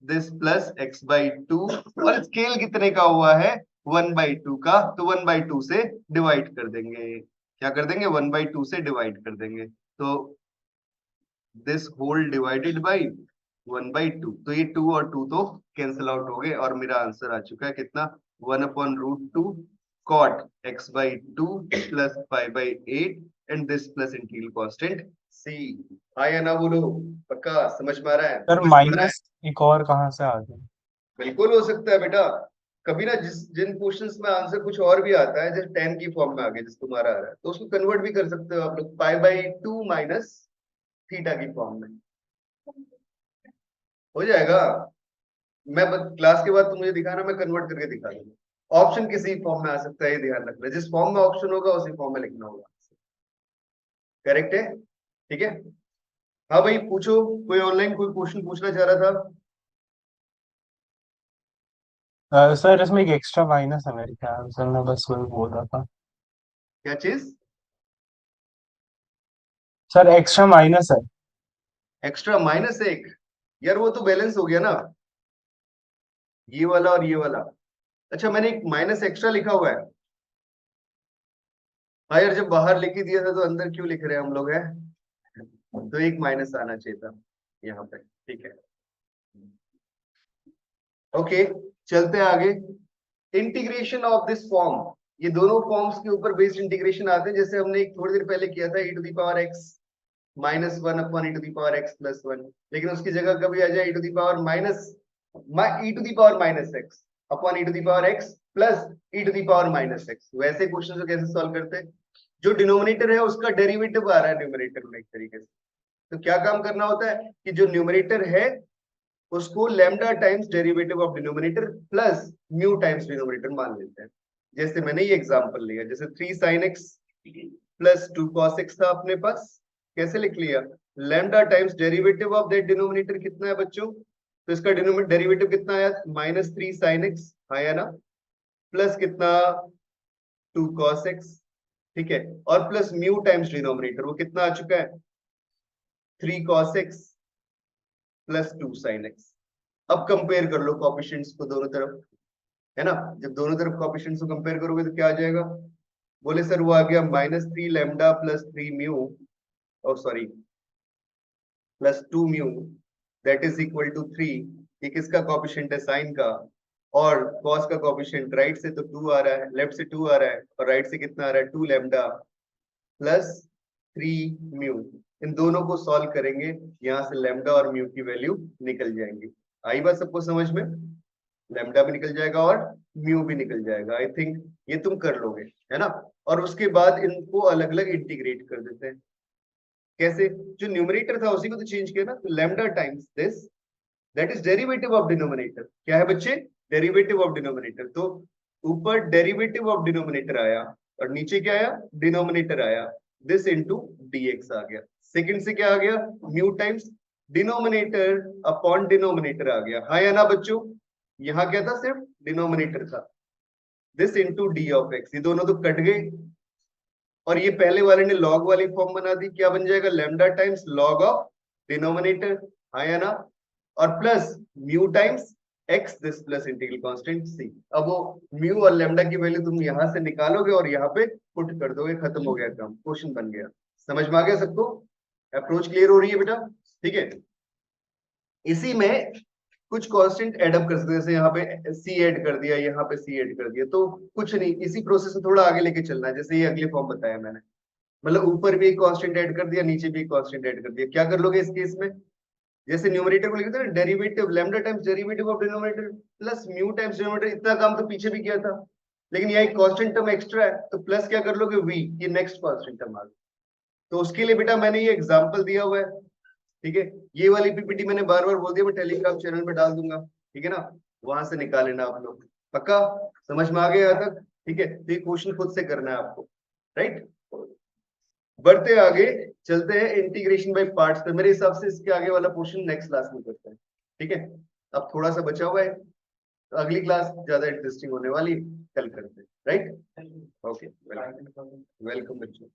दिस प्लस x/2, और स्केल कितने का हुआ है 1/2 का, तो 1/2 से डिवाइड कर देंगे, क्या कर देंगे 1/2 से डिवाइड कर देंगे, तो दिस होल डिवाइडेड बाई 1/2, तो ये 2 और 2 तो कैंसिल आउट हो गए और मेरा आंसर आ चुका है कितना 1/√2 cot x/2 plus π/8 and this plus integral constant c। आया ना बोलो, पक्का समझ में आ रहा है, सर समझ में आ रहा है। माइनस एक और कहाँ से आ गया? बिल्कुल हो सकता है बेटा, कभी ना जिन क्वेश्चंस में आंसर कुछ और भी आता है, जैसे 10 की फॉर्म में आ गया जिस तुम्हारा आ रहा है, तो उसको कन्वर्ट भी कर सकते हो आप लोग π/2 माइनस थीटा की फॉर्म में, हो जाएगा। मैं क्लास के बाद तुम मुझे दिखाना, मैं कन्वर्ट करके दिखा दूंगा। ऑप्शन किसी फॉर्म में आ सकता है, ये ध्यान रखना, जिस फॉर्म में ऑप्शन होगा उसी फॉर्म में लिखना होगा, करेक्ट है, ठीक है। हाँ भाई पूछो, कोई ऑनलाइन कोई क्वेश्चन पूछना चाह रहा था। सर इसमें एक एक्स्ट्रा माइनस है मेरे ख्याल से, मैं बस वही बोल रहा था। क्या चीज, सर एक्स्ट्रा माइनस है। एक्स्ट्रा माइनस एक, यार वो तो बैलेंस हो गया ना, ये वाला और ये वाला। अच्छा मैंने एक माइनस एक्स्ट्रा लिखा हुआ है, हाँ यार जब बाहर लिख ही दिया था तो अंदर क्यों लिख रहे हैं हम लोग है, तो एक माइनस आना चाहिए था यहाँ पे, ठीक है। ओके चलते हैं आगे, इंटीग्रेशन ऑफ दिस फॉर्म, ये दोनों फॉर्म्स के ऊपर बेस्ड इंटीग्रेशन आते हैं, जैसे हमने एक थोड़ी देर पहले किया था e⁻x -1 अपॉन e⁻x + 1, लेकिन उसकी जगह कभी आ जाए e⁻x upon e⁻x plus e⁻x, वैसे क्वेश्चन को कैसे सॉल्व करते हैं, जो डिनोमिनेटर है उसका डेरिवेटिव आ रहा है न्यूमरेटर में एक तरीके से, तो क्या काम करना होता है कि जो न्यूमरेटर है उसको lambda times derivative of denominator plus mu times denominator मान लेते हैं। जैसे मैंने ये एग्जांपल लिया, जैसे 3 sin x plus 2 cos x था अपने पास, कैसे लिख लिया, lambda times derivative of that denominator कितना है बच्चों, तो इसका डेरिवेटिव कितना आया -3 sin x आया ना, प्लस कितना 2 cos x, ठीक है, और प्लस म्यू टाइम्स डिनोमिनेटर वो कितना आ चुका है 3 cos x plus 2 sin x, अब कंपेयर कर लो कोएफिशिएंट्स को दोनों तरफ, है ना। जब दोनों तरफ कोएफिशिएंट्स को कंपेयर करोगे तो क्या आ जाएगा, बोले सर वो आ गया -3 लैम्डा प्लस 3 म्यू, और sorry plus 2 mu that is equal to 3। ये किसका कोएफिशिएंट है, साइन का, और कॉस का कोएफिशिएंट राइट से तो 2 आ रहा है, लेफ्ट से 2 आ रहा है, और राइट से कितना आ रहा है, 2 लैम्डा प्लस 3 म्यू। इन दोनों को सॉल्व करेंगे, यहाँ से लैम्डा और म्यू की वैल्यू निकल जाएंगी। आई बात सबको समझ में, लैम्डा भी निकल जाएगा और म्यू भी निकल जाएगा। आई थिंक ये तुम कर लोगे, है ना। और उसके बाद इनको अलग अलग इंटीग्रेट कर देते हैं। कैसे, जो न्यूमरेटर था उसी को तो चेंज किया ना, तो lambda times this that is derivative of denominator. क्या है बच्चे, डेरिवेटिव ऑफ डिनोमिनेटर। तो ऊपर डेरिवेटिव ऑफ डिनोमिनेटर आया और नीचे क्या आया, डिनोमिनेटर आया, दिस इनटू डीएक्स आ गया। सेकंड से क्या आ गया, mu times denominator upon denominator आ गया। हाँ या ना बच्चों, यहाँ क्या था, सिर्फ डिनोमिनेटर था, this into d of x. ये दोनों तो कट गए, और ये पहले वाले ने लॉग वाली फॉर्म बना दी, क्या बन जाएगा, lambda times log of denominator, हाँ या ना, और plus mu times x this plus integral constant c. अब वो म्यू और लैम्डा की वैल्यू तुम यहां से निकालोगे और यहाँ पे पुट कर दोगे, खत्म हो गया काम, क्वेश्चन बन गया। समझ में आ गया सबको, अप्रोच क्लियर हो रही है बेटा, ठीक है। इसी में कुछ कांस्टेंट ऐड अप कर सकते हैं, जैसे यहाँ पे सी ऐड कर दिया, यहाँ पे सी ऐड कर दिया, तो कुछ नहीं, इसी प्रोसेस से थोड़ा आगे लेके चलना है, जैसे ये अगले फॉर्म बताया मैंने, मतलब ऊपर भी एक कांस्टेंट ऐड कर दिया, नीचे भी एक कांस्टेंट ऐड कर दिया। क्या कर लोगे इस केस में, जैसे न्यूमरेटर को लिखते हैं ना, derivative lambda times derivative of denominator plus mu times denominator. इतना काम तो पीछे भी किया था, लेकिन यहाँ एक कांस्टेंट टर्म एक्स्ट्रा है, तो प्लस क्या कर लोगे, वी, ये नेक्स्ट कांस्टेंट टर्म आ गया। तो उसके लिए बेटा मैंने ये एग्जांपल दिया हुआ है, ठीक है। ये वाली पीपीटी मैंने बार बार बोल दिया, मैं टेलीग्राम चैनल पे डाल दूंगा, ठीक है ना, वहां से निकाल लेना आप लोग। पक्का समझ में आ गया यहाँ तक, ठीक है। तो ये क्वेश्चन खुद से करना है आपको, राइट। बढ़ते आगे, चलते हैं इंटीग्रेशन बाय पार्ट्स पे। मेरे हिसाब से इसके आगे वाला पोर्शन नेक्स्ट क्लास में करते हैं, ठीक है। अब थोड़ा सा बचा हुआ है, तो अगली क्लास ज्यादा इंटरेस्टिंग होने वाली, कल करते हैं, राइट। ओके, वेलकम बच्चों।